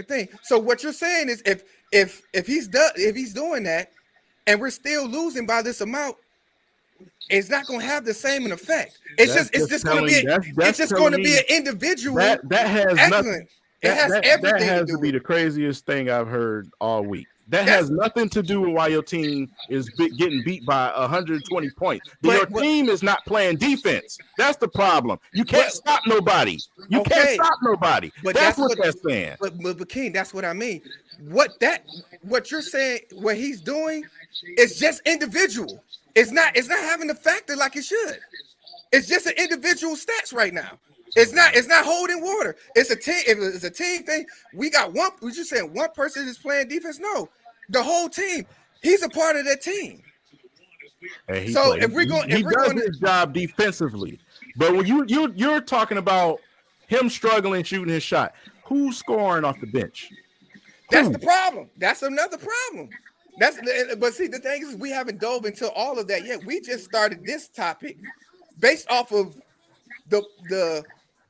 thing. So what you're saying is if he's doing that and we're still losing by this amount, it's not going to have the same effect. It's just going to be an individual. That has excellent. nothing. That has to be the craziest thing I've heard all week. That has nothing to do with why your team is getting beat by 120 points. Your team is not playing defense. That's the problem. You can't stop nobody. You can't stop nobody. But that's what they're saying. But King, that's what I mean. What you're saying, what he's doing, is just individual. It's not having the factor like it should. It's just an individual stats right now. It's not holding water. It's a team. If it's a team thing, we got one. We just saying one person is playing defense. No, the whole team. He's a part of that team. He does his job defensively, but when you're talking about him struggling shooting his shot, who's scoring off the bench? That's the problem. That's another problem. But see, the thing is, we haven't dove into all of that yet. We just started this topic based off of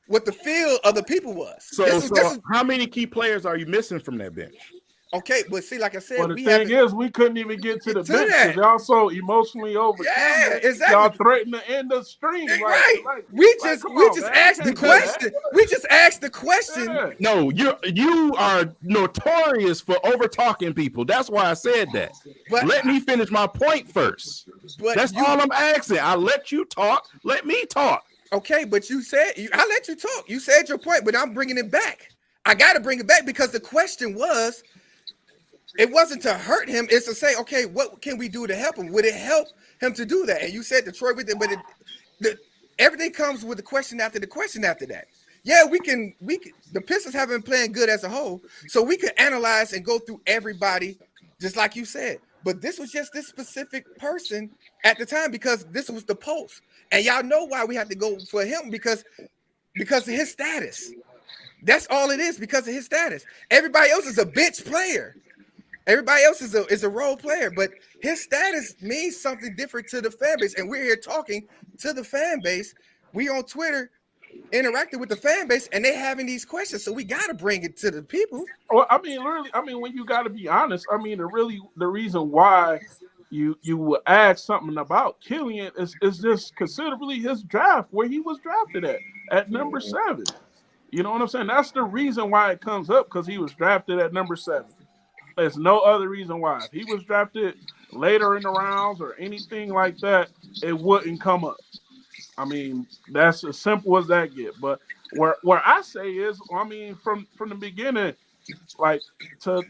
what the feel of the people was. So how many key players are you missing from that bench? Okay, but see, like I said, well, the thing is, we couldn't even get to the bench because y'all so emotionally overcome. Yeah, exactly. Y'all threatened to end the stream. Right. We just asked the question. We just asked the question. Yeah. No, you are notorious for over talking people. That's why I said that. But let me finish my point first. That's all I'm asking. I let you talk. Let me talk. Okay, but I let you talk. You said your point, but I'm bringing it back. I got to bring it back because the question was, it wasn't to hurt him. It's to say, okay, what can we do to help him? Would it help him to do that? And you said Detroit with it, but everything comes with the question after the question after that. Yeah, we can. The Pistons haven't been playing good as a whole, so we could analyze and go through everybody, just like you said. But this was just this specific person at the time because this was the post, and y'all know why we had to go for him because of his status. That's all it is, because of his status. Everybody else is a bench player. Everybody else is a role player, but his status means something different to the fan base. And we're here talking to the fan base. We on Twitter interacting with the fan base, and they having these questions. So we got to bring it to the people. Well, I mean, really, when you got to be honest, the reason why you would ask something about Killian is just considerably his draft, where he was drafted at number 7. You know what I'm saying? That's the reason why it comes up, because he was drafted at number 7. There's no other reason why. If he was drafted later in the rounds or anything like that, it wouldn't come up. I mean, that's as simple as that get. But where I say is, from the beginning, like to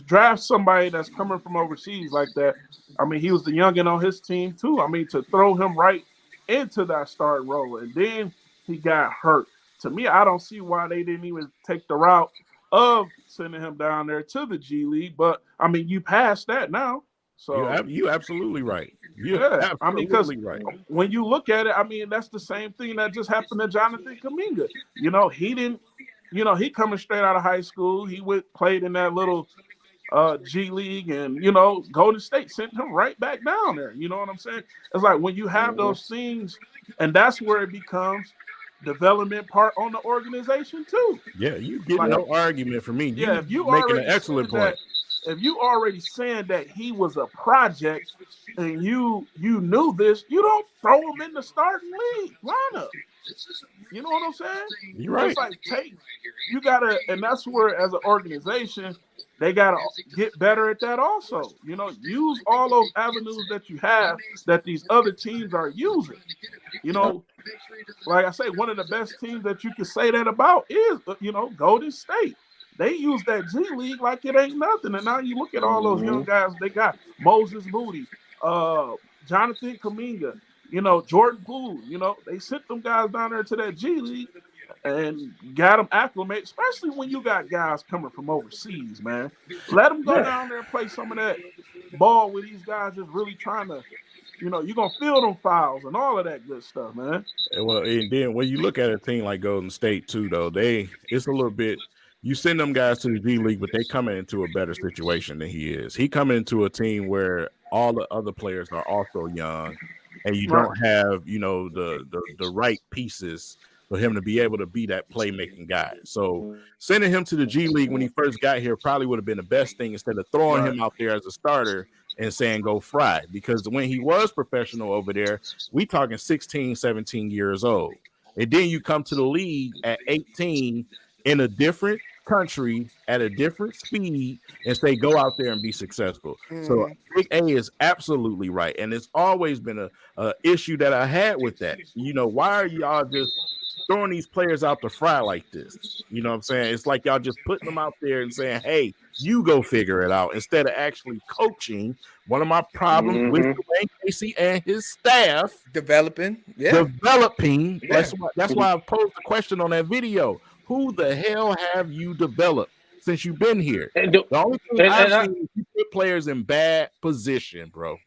draft somebody that's coming from overseas like that. I mean, he was the youngin on his team too. I mean, to throw him right into that starting role, and then he got hurt. To me, I don't see why they didn't even take the route of sending him down there to the G League. But I mean, you passed that now. So you absolutely right. Because when you look at it, that's the same thing that just happened to Jonathan Kuminga. He coming straight out of high school. He played in that little G League, and Golden State sent him right back down there. You know what I'm saying? It's like when you have those things, and that's where it becomes development part on the organization too. Yeah, you get no argument from me. Yeah, if you making an excellent point. If you already saying that he was a project and you knew this, you don't throw him in the starting league lineup. You know what I'm saying? You're right. It's like you gotta, and that's where as an organization they gotta get better at that also. Use all those avenues that you have that these other teams are using. Like I say, one of the best teams that you can say that about is Golden State. They use that G League like it ain't nothing. And now you look at all those young guys they got. Moses Moody, Jonathan Kuminga, Jordan Poole. They sent them guys down there to that G League and got them acclimated, especially when you got guys coming from overseas, man. Let them go down there and play some of that ball with these guys just really trying to, you're going to feel them fouls and all of that good stuff, man. Well, and then when you look at a team like Golden State, too, though, it's a little bit – you send them guys to the G League, but they coming into a better situation than he is. He coming into a team where all the other players are also young, and you don't have, the right pieces for him to be able to be that playmaking guy. So sending him to the G League when he first got here probably would have been the best thing instead of throwing him out there as a starter and saying go fry. Because when he was professional over there, we talking 16, 17 years old. And then you come to the league at 18 in a different country at a different speed and say, go out there and be successful. So Big A is absolutely right. And it's always been a issue that I had with that. Why are y'all just throwing these players out to fry like this? You know what I'm saying? It's like y'all just putting them out there and saying, hey, you go figure it out, instead of actually coaching. One of my problems with Dwayne Casey and his staff developing. Yeah. That's why I posed the question on that video. Who the hell have you developed since you've been here? The only thing I've seen is you put players in bad position, bro.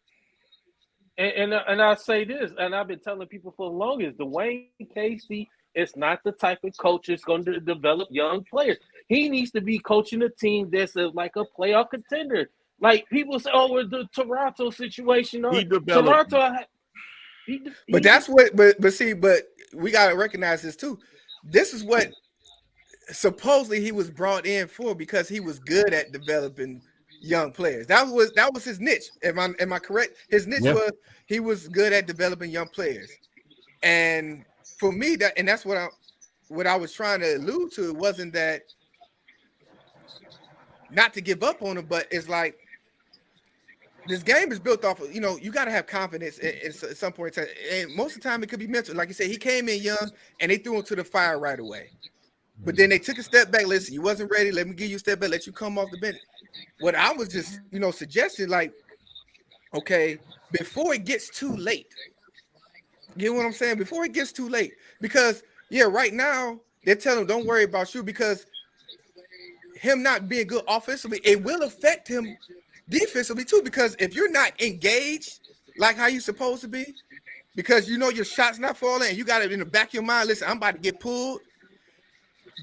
And I say this, and I've been telling people for the longest, Dwayne Casey is not the type of coach that's going to develop young players. He needs to be coaching a team that's like a playoff contender. Like people say, with the Toronto situation, But we gotta recognize this too. This is what supposedly he was brought in for, because he was good at developing young players. That was his niche. Am I correct? His niche was he was good at developing young players. And for me, that's what I was trying to allude to. It wasn't that not to give up on him, but it's like this game is built off of, you got to have confidence at some point in time. And most of the time it could be mental. Like you said, he came in young and they threw him to the fire right away. But then they took a step back. Listen, you wasn't ready. Let me give you a step back. Let you come off the bench. What I was just, suggesting, like, okay, before it gets too late. You know what I'm saying? Before it gets too late. Because, right now, they're telling him, don't worry about you, because him not being good offensively, it will affect him defensively too, because if you're not engaged like how you're supposed to be, because your shot's not falling and you got it in the back of your mind, listen, I'm about to get pulled.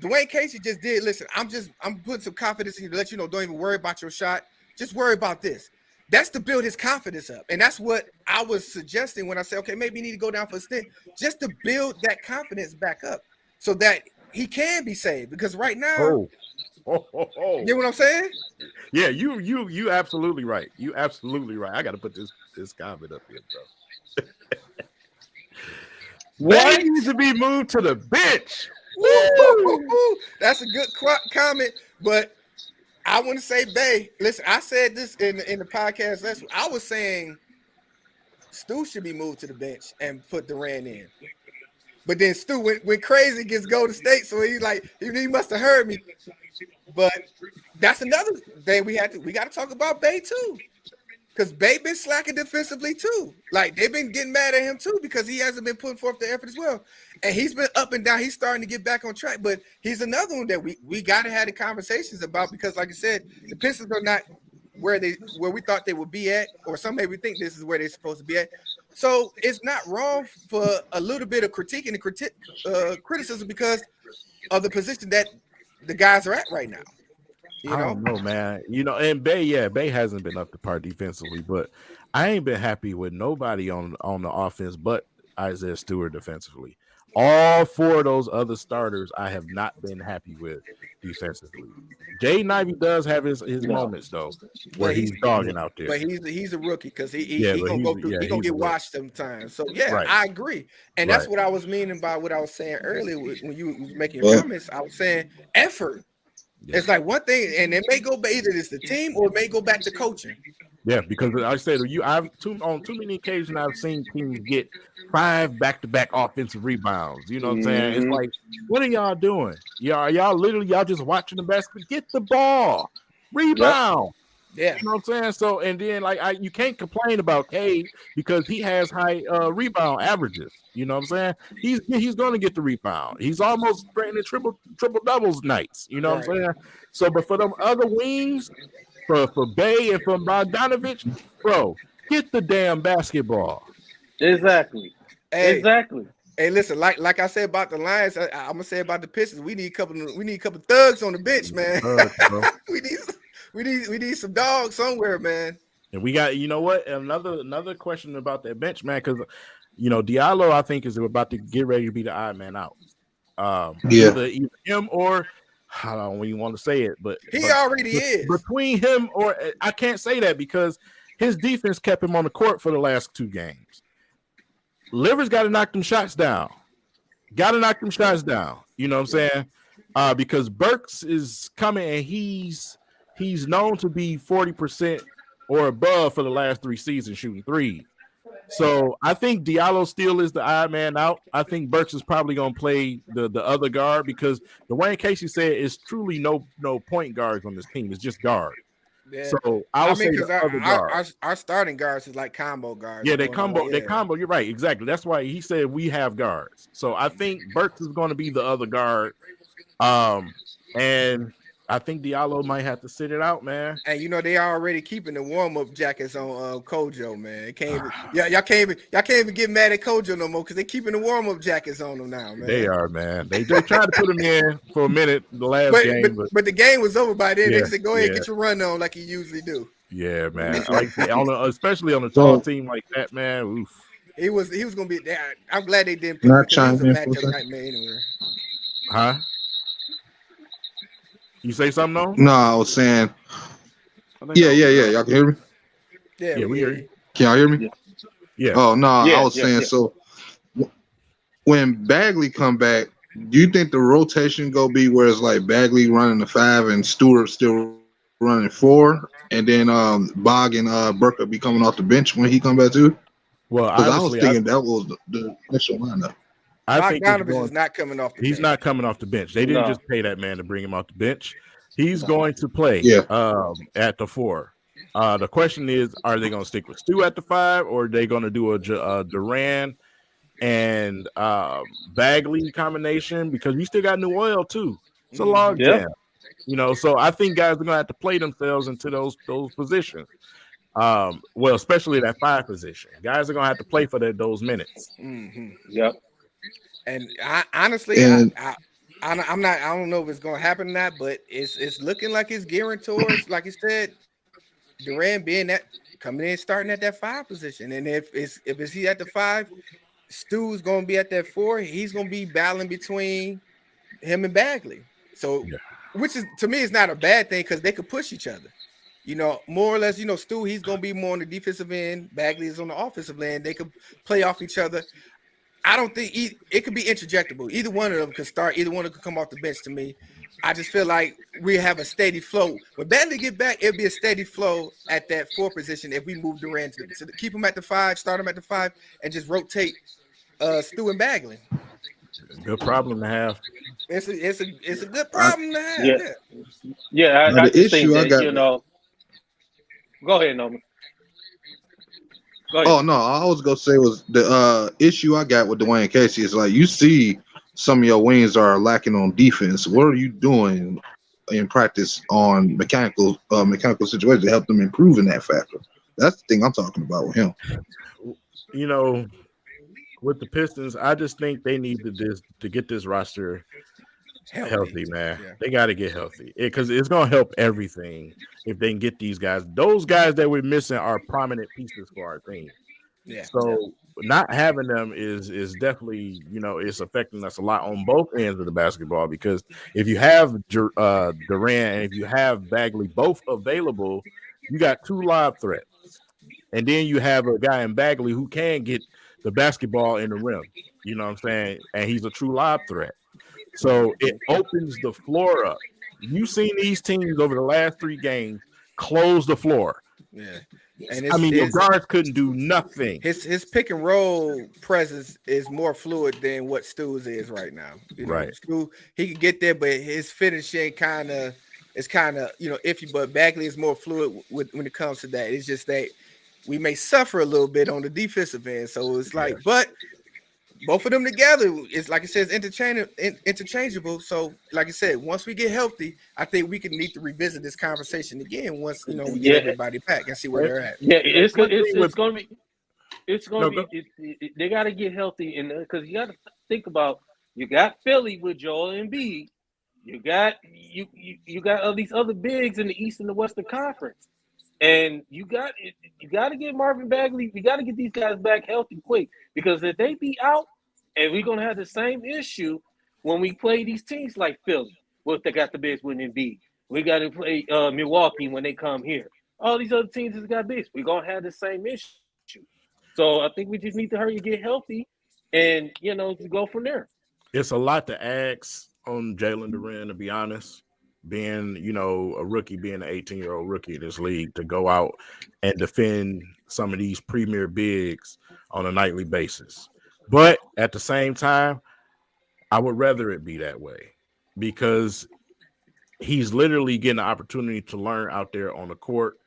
Dwayne Casey just did, listen, I'm putting some confidence in you to let you know, don't even worry about your shot. Just worry about this. That's to build his confidence up. And that's what I was suggesting when I said, okay, maybe you need to go down for a stint, just to build that confidence back up so that he can be saved. Because right now, you know what I'm saying? Yeah, you absolutely right. You absolutely right. I got to put this comment up here, bro. What needs to be moved to the bench? Woo! That's a good comment, but I want to say, Bay. Listen, I said this in the podcast. I was saying Stu should be moved to the bench and put Durant in. But then Stu went crazy against Golden State, so he must have heard me. But that's another thing we got to talk about Bay too, because Bay been slacking defensively too. Like they've been getting mad at him too because he hasn't been putting forth the effort as well, and he's been up and down. He's starting to get back on track, but he's another one that we got to have the conversations about, because, like I said, the Pistons are not where we thought they would be at, or some maybe think this is where they're supposed to be at. So it's not wrong for a little bit of critique and criticism because of the position that the guys are at right now. I don't know, man. And Bay hasn't been up to par defensively, but I ain't been happy with nobody on the offense but Isaiah Stewart defensively. All four of those other starters I have not been happy with defensively. Jaden Ivey does have his moments though, where he's dogging out there. But he's a rookie because he gonna get washed sometimes. So right. I agree, and that's what I was meaning by what I was saying earlier when you was making your comments. I was saying effort. Yeah. It's like one thing, and it may go back, either it's the team or it may go back to coaching. Yeah, because I said on too many occasions I've seen teams get 5 back-to-back offensive rebounds. You know what I'm saying? It's like, what are y'all doing? Y'all just watching the basket. Get the ball, rebound. Yeah, you know what I'm saying. So and then you can't complain about Cade because he has high rebound averages. You know what I'm saying? He's going to get the rebound. He's almost threatening triple doubles nights. You know what I'm saying? So, but for them other wings, for Bay and for Bogdanovich, bro, get the damn basketball. Exactly. Exactly. Hey, listen, like I said about the Lions, I'm gonna say about the Pistons. We need a couple thugs on the bench, man. We need some dogs somewhere, man. And we got, another question about that bench, man, because Diallo, I think, is about to get ready to be the odd man out. Either him or I don't even want to say it, but he already is. Between him or I can't say that because his defense kept him on the court for the last 2 games. Livers got to knock them shots down. You know what I'm saying? because Burks is coming and he's known to be 40% or above for the last 3 seasons shooting threes. So I think Diallo still is the odd man out. I think Burks is probably going to play the other guard because Dwayne Casey said it's truly no point guards on this team. It's just guard. Yeah. So I would say because the other guard. our starting guards is like combo guards. Yeah, they combo. You're right, exactly. That's why he said we have guards. So I think Burks is going to be the other guard. And I think Diallo might have to sit it out, man. And they already keeping the warm up jackets on Kojo, man. Y'all can't even get mad at Kojo no more because they keeping the warm up jackets on them now, man. They are, man. They tried to put him in for a minute the last game, but the game was over by then. Yeah, They said, "Go ahead, get your run on like you usually do." Yeah, man. Like especially on a tall team like that, man. Oof. He was gonna be there. I'm glad they didn't put Not him because he was a chime in for a matchup second. nightmare anyway. Huh? You say something, though? No, I was saying, yeah. Y'all can hear me? Yeah, we hear you. Can y'all hear me? Yeah. Oh no, Yeah, I was saying. yeah. So when Bagley come back, do you think the rotation go be where it's like Bagley running the 5 and Stewart still running 4, and then Bog and Burke will be coming off the bench when he come back too? Well, Because I was obviously, thinking that was the initial lineup. I think it's Bogdanovich is not coming off the he's bench. not coming off the bench. They didn't No. just pay that man to bring him off the bench. He's going to play at the 4. The question is, are they going to stick with Stu at the 5, or are they going to do a Duran and Bagley combination? Because we still got New Oil too. It's a log jam, So I think guys are going to have to play themselves into those positions. Well, especially that 5 position. Guys are going to have to play for those minutes. Mm-hmm. Yep. And I honestly, I don't know if it's gonna happen or not, but it's looking like it's gearing towards, like you said, Durant being coming in starting at that 5 position. And if it's he at the 5, Stu's gonna be at that 4. He's gonna be battling between him and Bagley. So which is to me is not a bad thing because they could push each other. More or less, Stu, he's gonna be more on the defensive end. Bagley is on the offensive end. They could play off each other. I don't think it could be interjectable. Either one of them could start. Either one of them could come off the bench to me. I just feel like we have a steady flow. When Bagley get back, it'll be a steady flow at that 4 position if we move Durant to keep him at the 5, start him at the 5, and just rotate Stu and Bagley. Good problem to have. It's a good problem to have. Yeah. I just think that, Go ahead, Norman. Oh no, I was gonna say was the issue I got with Dwayne Casey is like you see some of your wings are lacking on defense. What are you doing in practice on mechanical situations to help them improve in that factor? That's the thing I'm talking about with him. With the Pistons, I just think they need to get this roster healthy, man. Yeah. They got to get healthy because it's going to help everything if they can get these guys. Those guys that we're missing are prominent pieces for our team. Yeah. So not having them is definitely, it's affecting us a lot on both ends of the basketball because if you have Durant and if you have Bagley both available, you got 2 lob threats. And then you have a guy in Bagley who can get the basketball in the rim. You know what I'm saying? And he's a true lob threat. So it opens the floor up. You've seen these teams over the last 3 games close the floor. Yeah. And your guards couldn't do nothing. His pick and roll presence is more fluid than what Stu's is right now. Right. Stu, he could get there, but his finishing is kind of iffy. But Bagley is more fluid when it comes to that. It's just that we may suffer a little bit on the defensive end. So it's like, but both of them together, it's like it says interchangeable. So, like I said, once we get healthy, I think we need to revisit this conversation again. Once we get everybody back and see where they're at. Yeah, it's going to be. They got to get healthy, and because you got to think about you got Philly with Joel Embiid, you got all these other bigs in the East and the Western Conference, and you got to get Marvin Bagley. We got to get these guys back healthy quick. Because if they be out, and we're gonna have the same issue when we play these teams like Philly. Well, if they got the bigs with Embiid, we got to play Milwaukee when they come here. All these other teams has got bigs. We're gonna have the same issue. So I think we just need to hurry and get healthy, and to go from there. It's a lot to ask on Jalen Duren, to be honest. Being, a rookie, being an 18-year-old rookie in this league, to go out and defend some of these premier bigs on a nightly basis. But at the same time, I would rather it be that way because he's literally getting an opportunity to learn out there on the court.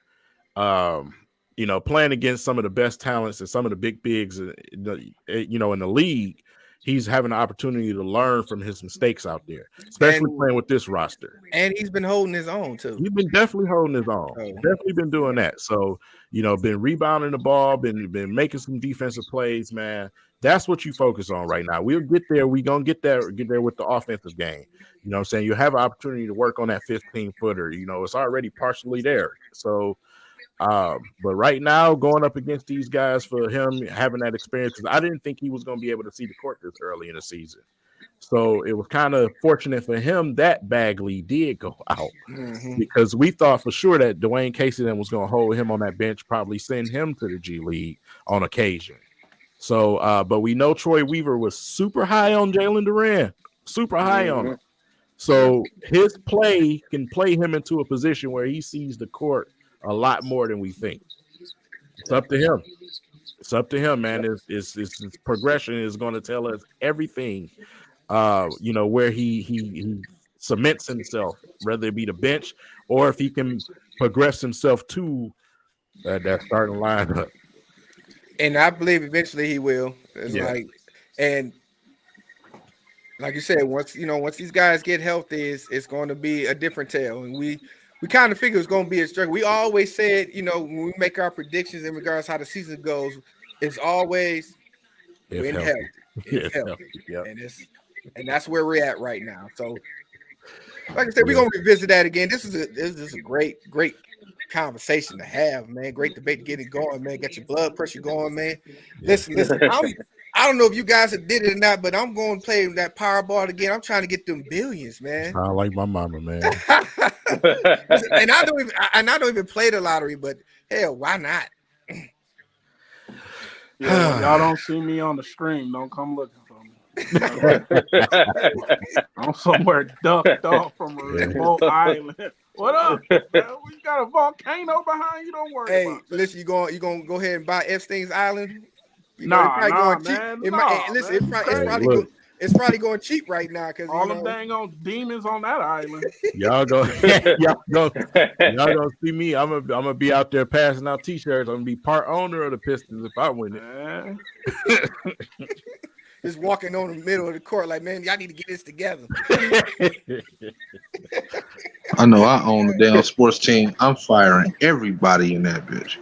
Playing against some of the best talents and some of the big bigs, in the league, he's having an opportunity to learn from his mistakes out there, especially playing with this roster. And he's been holding his own too. He's been definitely holding his own. Definitely been doing that. So, been rebounding the ball, been making some defensive plays, man. That's what you focus on right now. We'll get there. We're gonna get there with the offensive game. You know what I'm saying? You have an opportunity to work on that 15-footer. It's already partially there. So but right now, going up against these guys, for him having that experience, I didn't think he was going to be able to see the court this early in the season. So it was kind of fortunate for him that Bagley did go out, because we thought for sure that Dwayne Casey then was going to hold him on that bench, probably send him to the G League on occasion. So, but we know Troy Weaver was super high on Jalen Duren, super high on him. So his play can play him into a position where he sees the court a lot more than we think. It's up to him. It's up to him, man. His progression is going to tell us everything. Where he cements himself, whether it be the bench or if he can progress himself to that starting lineup. And I believe eventually he will. Like you said, once these guys get healthy, it's going to be a different tale. And we kind of figure it's going to be a struggle. We always said, when we make our predictions in regards to how the season goes, it's always when healthy. It's healthy. Yep. And that's where we're at right now. So, like I said, we're going to revisit that again. This is a great conversation to have, man. Great debate to get it going, man. Get your blood pressure going, man. Yeah. Listen. I don't know if you guys did it or not, but I'm going to play that Powerball again. I'm trying to get them billions, man. I like my mama, man. And I don't even play the lottery, but hell, why not? Yeah, y'all don't see me on the stream. Don't come looking for me. I'm somewhere ducked off from a remote island. What up, man? We got a volcano behind you. Don't worry about it. Listen, you gonna go ahead and buy Epstein's Island? It's probably going cheap right now because all them dang on demons on that island. y'all go see me. I'm gonna be out there passing out T-shirts. I'm gonna be part owner of the Pistons if I win it. Just walking on the middle of the court like, man, y'all need to get this together. I know I own the damn sports team. I'm firing everybody in that bitch.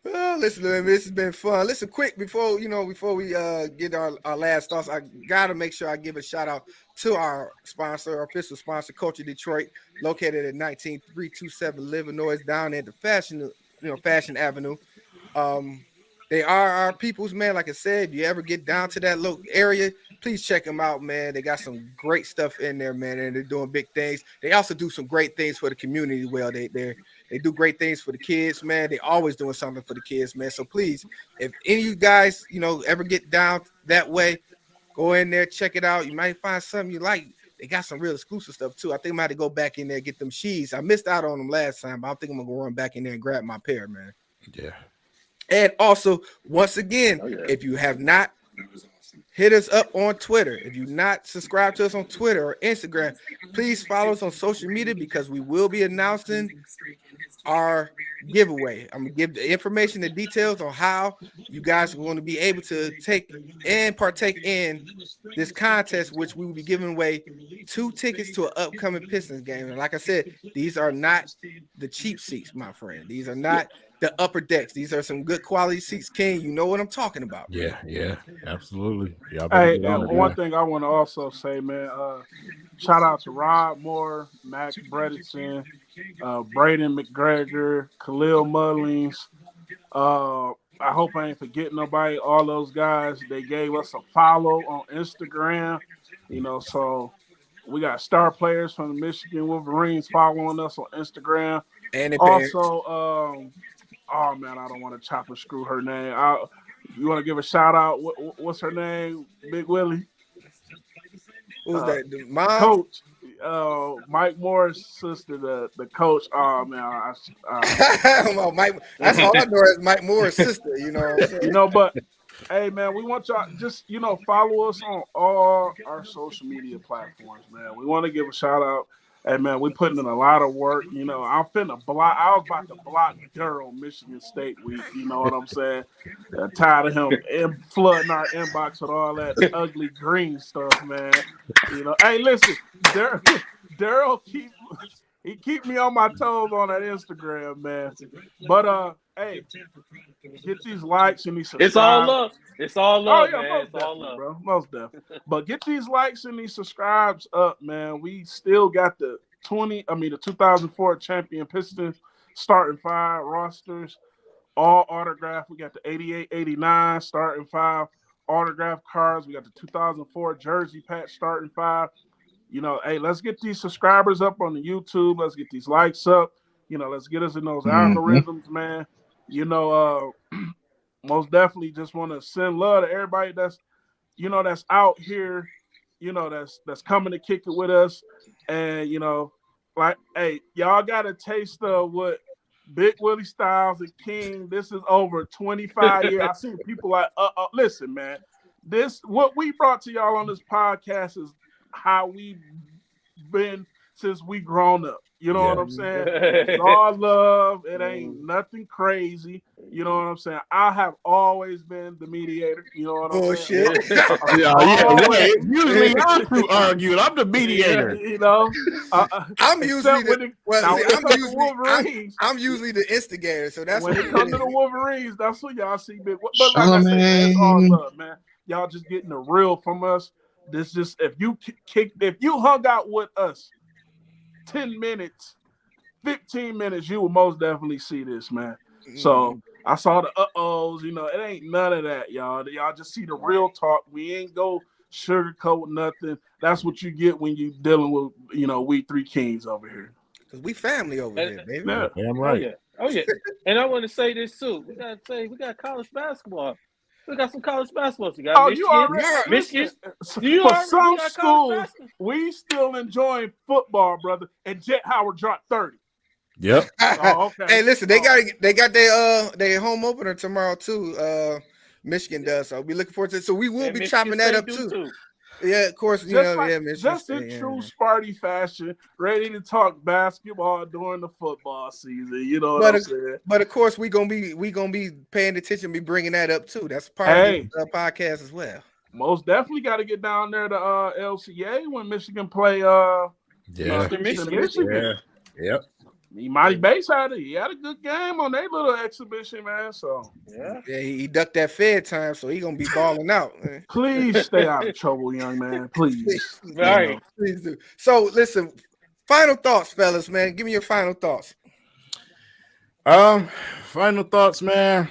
Oh, listen, man, this has been fun. Listen, quick before we get our last thoughts, I gotta make sure I give a shout out to our sponsor, our official sponsor, Culture Detroit, located at 19327 Illinois, down at the Fashion Avenue. They are our people's, man. Like I said, if you ever get down to that local area, please check them out, man. They got some great stuff in there, man, and they're doing big things. They also do some great things for the community. Well, they do great things for the kids, man. They always doing something for the kids, man. So please, if any of you guys, ever get down that way, go in there, check it out. You might find something you like. They got some real exclusive stuff too. I think I might have to go back in there and get them sheets. I missed out on them last time, but I think I'm gonna go run back in there and grab my pair, man. Yeah. And also, once again, if you have not hit us up on Twitter, if you're not subscribed to us on Twitter or Instagram, please follow us on social media because we will be announcing our giveaway. I'm gonna give the information, the details on how you guys are going to be able to take and partake in this contest, which we will be giving away 2 tickets to an upcoming Pistons game. And like I said, these are not the cheap seats, my friend. These are not the upper decks. These are some good quality seats. King, you know what I'm talking about. Yeah, absolutely. Hey, one thing I want to also say, man, shout out to Rod Moore, Max Bredesen, Braden McGregor, Khalil Mullings. I hope I ain't forgetting nobody. All those guys, they gave us a follow on Instagram. So we got star players from the Michigan Wolverines following us on Instagram. And also, oh man, I don't want to chop and screw her name. You want to give a shout out? What's her name? Big Willie. Who's that? The mom? Coach, Mike Moore's sister, the coach. Oh man, Well, Mike. That's all I know is Mike Moore's sister. You know what I'm saying? but hey man, we want y'all just follow us on all our social media platforms, man. We want to give a shout out. Hey man, we putting in a lot of work. I'm finna block. I was about to block Durham, Michigan State week. You know what I'm saying? Tired of him flooding our inbox with all that ugly green stuff, man. Hey, listen, Daryl keep me on my toes on that Instagram, man. But hey, get these likes and these subscribes. It's all love. It's all love, yeah, man. It's all love, bro. Most definitely. But get these likes and these subscribes up, man. We still got the 2004 champion Pistons starting 5 rosters, all autographed. We got the 88, 89 starting 5 autograph cards. We got the 2004 jersey patch starting 5. Hey, let's get these subscribers up on the YouTube. Let's get these likes up. Let's get us in those algorithms, man. Most definitely just want to send love to everybody that's out here, that's coming to kick it with us. And, hey, y'all got a taste of what Big Willie Styles and King, this is over 25 years. I see people like, listen, man, what we brought to y'all on this podcast is how we've been since we grown up. You know what I'm saying? It's all love. It ain't nothing crazy. You know what I'm saying? I have always been the mediator. You know what I'm saying? Bullshit. Usually I'm too arguing. I'm the mediator. I'm usually Wolverines. I'm usually the instigator. So that's when it comes to the Wolverines. That's what y'all see. But like I said, man, it's all love, man. Y'all just getting the real from us. This just if you hung out with us 10 minutes, 15 minutes, you will most definitely see this, man. So I saw the uh-ohs, it ain't none of that, y'all. Y'all just see the real talk. We ain't go sugarcoat nothing. That's what you get when you dealing with, W3Kingz over here. Because we family over here, baby. Yeah, damn right. Oh yeah. And I want to say this too. We got college basketball. We got some college basketball. You got Michigan. You already Michigan. For some schools, we still enjoying football, brother. And Jet Howard dropped 30. Yep. Okay. Hey, listen, they got their home opener tomorrow too. Michigan does, so I'll be looking forward to it. So we will be chopping that up too. Yeah, of course. Just in true Sparty fashion, ready to talk basketball during the football season. You know what I'm saying? But of course, we gonna be paying attention, be bringing that up too. That's part of the podcast as well. Most definitely got to get down there to LCA when Michigan play. Michigan. Yep. Mighty Bass had a good game on their little exhibition, man. So he ducked that Fed time, so he gonna be balling out. Man. Please stay out of trouble, young man. Please. All right. Please do. So listen, final thoughts, fellas, man. Give me your final thoughts. Final thoughts, man.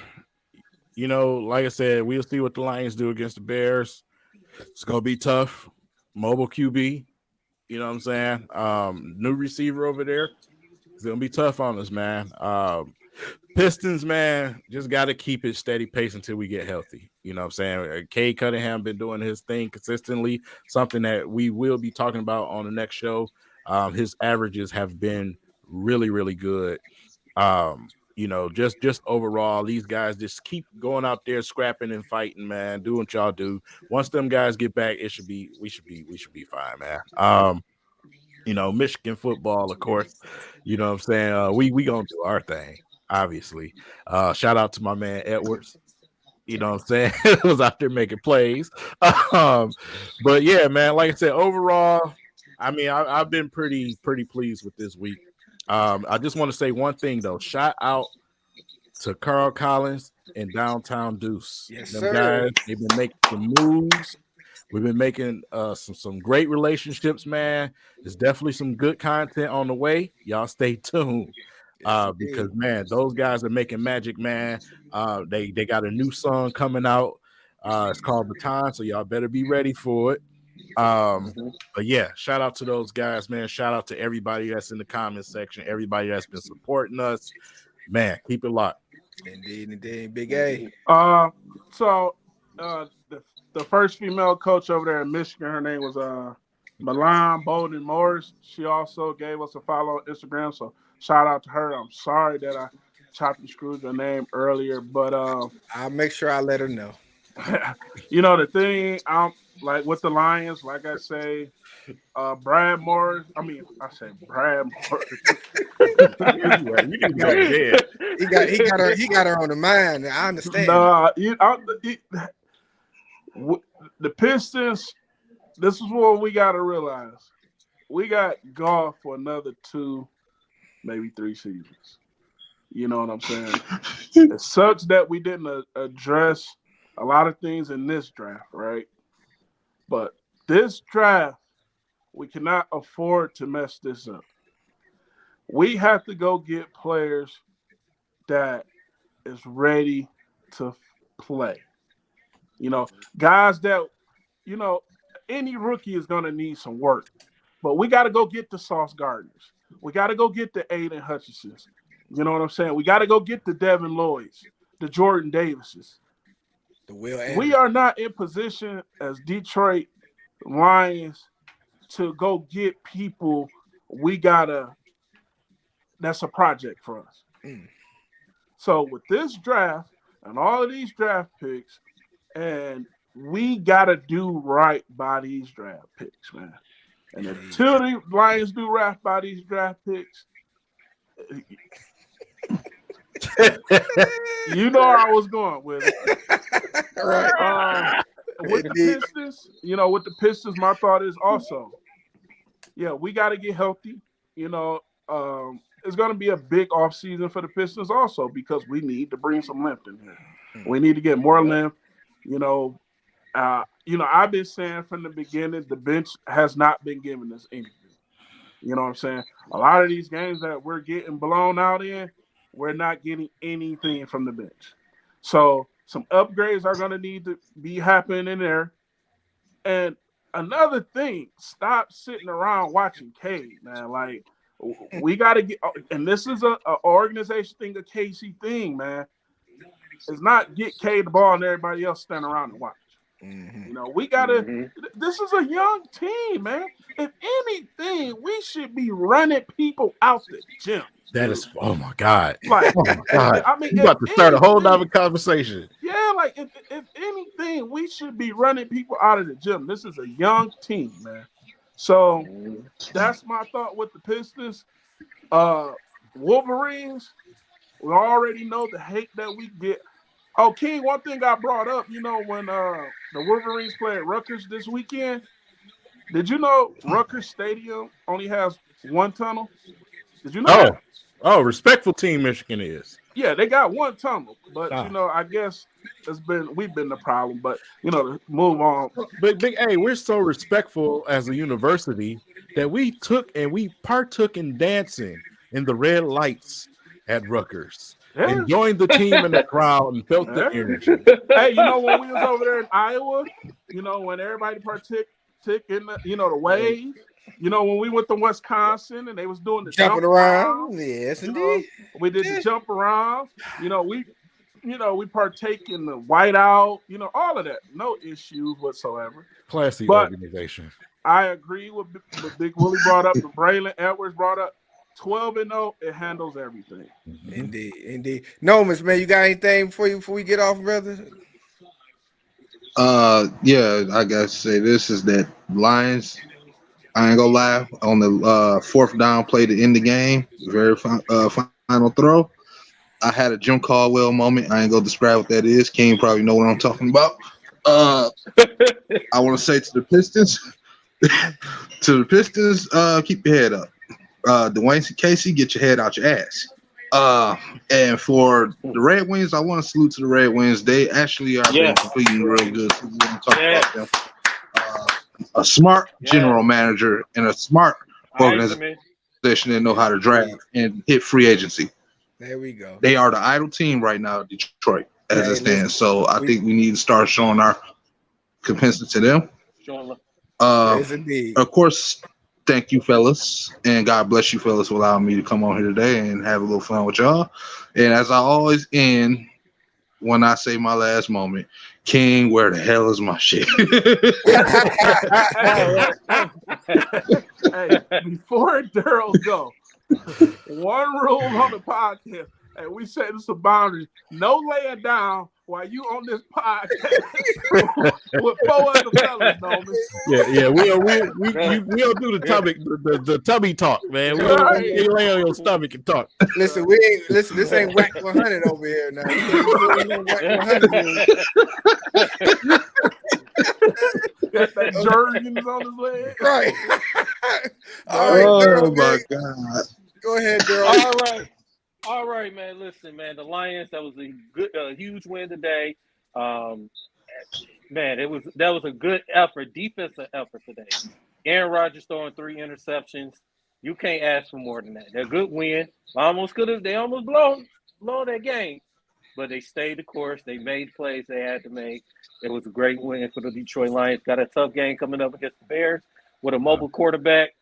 Like I said, we'll see what the Lions do against the Bears. It's gonna be tough. Mobile QB, you know what I'm saying? New receiver over there. It's gonna be tough on us, man. Pistons, man, just got to keep it steady pace until we get healthy. You know what I'm saying? Cade Cunningham been doing his thing consistently, something that we will be talking about on the next show. His averages have been really, really good. Just overall, these guys just keep going out there scrapping and fighting, man. Do what y'all do. Once them guys get back, we should be fine, man. Michigan football, of course. You know what I'm saying? We gonna do our thing, obviously. Shout out to my man Edwards. You know what I'm saying? Was out there making plays. But yeah, man, like I said, overall, I mean, I've been pretty pleased with this week. I just want to say one thing though. Shout out to Carl Collins and Downtown Deuce. Yes, them sir. Guys, they've been making some moves. We've been making some great relationships, man. There's definitely some good content on the way. Y'all stay tuned. Because man, those guys are making magic, man. They got a new song coming out. It's called Baton, so y'all better be ready for it. But yeah, shout out to those guys, man. Shout out to everybody that's in the comment section, everybody that's been supporting us. Man, keep it locked. Indeed, Big A. So the first female coach over there in Michigan, her name was Milan Bolden Morris. She also gave us a follow on Instagram, so shout out to her. I'm sorry that I chopped and screwed your name earlier, but I'll make sure I let her know. you know the thing, I'm like with the Lions, like I say, Brad Morris. I mean, I say Brad Morris. You need to go to bed. He got her on the mind. I understand. Nah, the Pistons. This is what we got to realize. We got golf for another 2, maybe 3 seasons. You know what I'm saying? It sucks that we didn't address a lot of things in this draft, right? But this draft, we cannot afford to mess this up. We have to go get players that is ready to play. You know, guys that, you know, any rookie is going to need some work. But we got to go get the Sauce Gardners. We got to go get the Aiden Hutchinsons. You know what I'm saying? We got to go get the Devin Lloyds, the Jordan Davises. The Will We are not in position as Detroit Lions to go get people. That's a project for us. So with this draft and all of these draft picks, and we got to do right by these draft picks, man. And until the Lions do right by these draft picks, you know where I was going with it. Right. With the Pistons, my thought is also, we got to get healthy. You know, it's going to be a big offseason for the Pistons also because we need to bring some length in here. We need to get more length. You know, I've been saying from the beginning, the bench has not been giving us anything. You know what I'm saying? A lot of these games that we're getting blown out in, we're not getting anything from the bench. So some upgrades are going to need to be happening in there. And another thing, stop sitting around watching Cade, man. Like, we got to get – and this is an organization thing, a KC thing, man. It's not get Cade the ball and everybody else stand around and watch. You know, we got to this is a young team, man. If anything, we should be running people out the gym. That is, oh my God. Like, oh my God. I mean, you about to start a whole nother conversation. Yeah, like if anything, we should be running people out of the gym. This is a young team, man. So that's my thought with the Pistons. Wolverines, we already know the hate that we get. Oh, King, one thing I brought up, you know, when the Wolverines play at Rutgers this weekend, did you know Rutgers Stadium only has one tunnel? Did you know that? Oh, respectful team Michigan is. Yeah, they got one tunnel, but you know, I guess we've been the problem. But you know, to move on. But Big A, we're so respectful as a university that we partook in dancing in the red lights at Rutgers. Yeah. And joined the team in the crowd and felt the energy. Hey, you know, when we was over there in Iowa, you know, when everybody partook in the, you know, the wave, you know, when we went to Wisconsin and they was doing the jumping around. Yes, indeed. We did the jump around. You know, we partake in the whiteout, you know, all of that. No issues whatsoever. Classy organization. I agree with Big Willie brought up, and Braylon Edwards brought up. 12-0, it handles everything. Indeed. Nomas, man, you got anything before we get off, brother? Yeah, I gotta say this is that Lions. I ain't gonna lie, on the fourth down play to end the game, very final throw. I had a Jim Caldwell moment. I ain't gonna describe what that is. King probably know what I'm talking about. I want to say to the Pistons, keep your head up. Dwayne Casey, get your head out your ass. And for the Red Wings, I want to salute to the Red Wings. They actually are been completing real good. So we're going to talk about them. A smart general manager and a smart organization that know how to draft and hit free agency. There we go. They are the idle team right now, Detroit, as it stands. So I think we need to start showing our compensation to them. Yes, indeed. Of course. Thank you, fellas, and God bless you, fellas, for allowing me to come on here today and have a little fun with y'all. And as I always end, when I say my last moment. King, where the hell is my shit? Hey, before Daryl go, one rule on the podcast, and we set this a boundary: no laying down while you on this podcast with 4 other fellas, Noman. Yeah. We'll do the tummy, the tummy talk, man. We'll lay on your stomach and talk. Listen, this ain't whack 100 over here now. Whack 100 here. Got that jergens on his leg. Right. All right. Oh my God. Go ahead, Daryl. All right, man. Listen, man. The Lions. That was a huge win today. Man, that was a good effort, defensive effort today. Aaron Rodgers throwing 3 interceptions. You can't ask for more than that. They're a good win. They almost blown that game, but they stayed the course. They made plays they had to make. It was a great win for the Detroit Lions. Got a tough game coming up against the Bears with a mobile quarterback.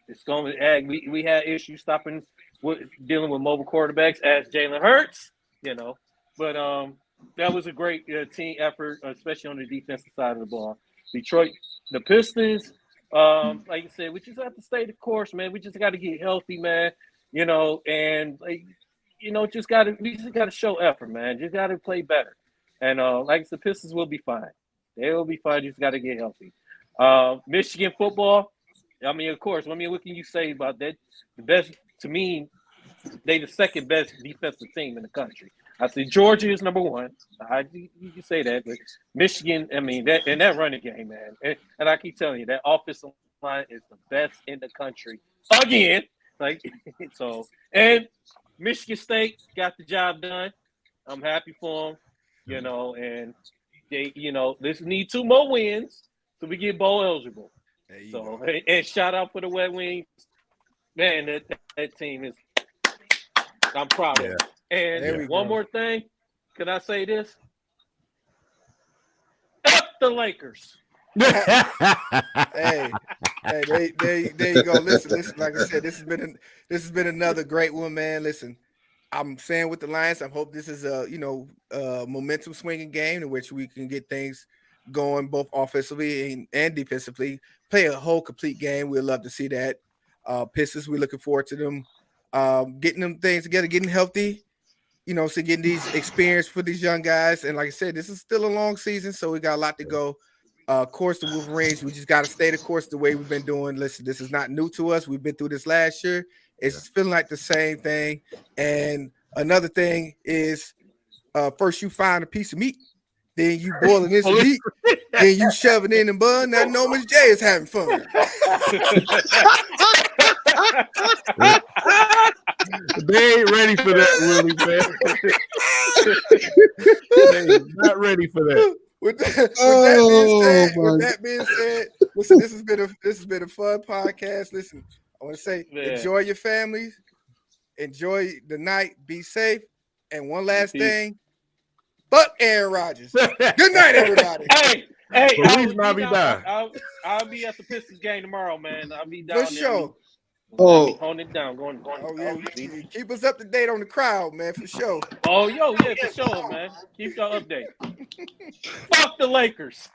It's going to add. We had issues dealing with mobile quarterbacks as Jalen Hurts, but that was a great team effort, especially on the defensive side of the ball. Detroit, the Pistons, like you said, we just have to stay the course, man. We just got to get healthy, man. And we just got to show effort, man. Just got to play better. And like I said, Pistons will be fine. They will be fine. Just got to get healthy. Michigan football. I mean, of course. What can you say about that? The best, to me, they the second best defensive team in the country. I say Georgia is number 1. You can say that, but Michigan, I mean, that running game, man. And I keep telling you, that offensive line is the best in the country again. And Michigan State got the job done. I'm happy for them, and they, this need 2 more wins so we get bowl eligible. And shout out for the Red Wings, man. That team is. I'm proud of it. And one more thing, can I say this? F the Lakers. Hey, there you go. Listen. Like I said, this has been another great one, man. Listen, I'm saying with the Lions, I hope this is a momentum swinging game in which we can get things going both offensively and defensively. Play a whole complete game. We'd love to see that. Pistons, we're looking forward to them getting them things together, getting healthy. So getting these experience for these young guys. And like I said, this is still a long season, so we got a lot to go. Of course, the Wolverines, we just got to stay the course the way we've been doing. Listen, this is not new to us. We've been through this last year. It's feeling like the same thing. And another thing is first you find a piece of meat, then you boil it in some meat, then you shove it in the bun. Now Noman J is having fun. They ain't ready for that, Willie, man. They ain't not ready for that. With that being said, listen, this has been a fun podcast. Listen, I want to say, enjoy your families, enjoy the night, be safe, and one last thing, fuck Aaron Rodgers. Good night, everybody. Hey, I'll be down. I'll be at the Pistons game tomorrow, man. I'll be down for sure. Hold it down. Going. Keep us up to date on the crowd, man, for sure. Oh, for sure, man. Keep y'all update. Fuck the Lakers.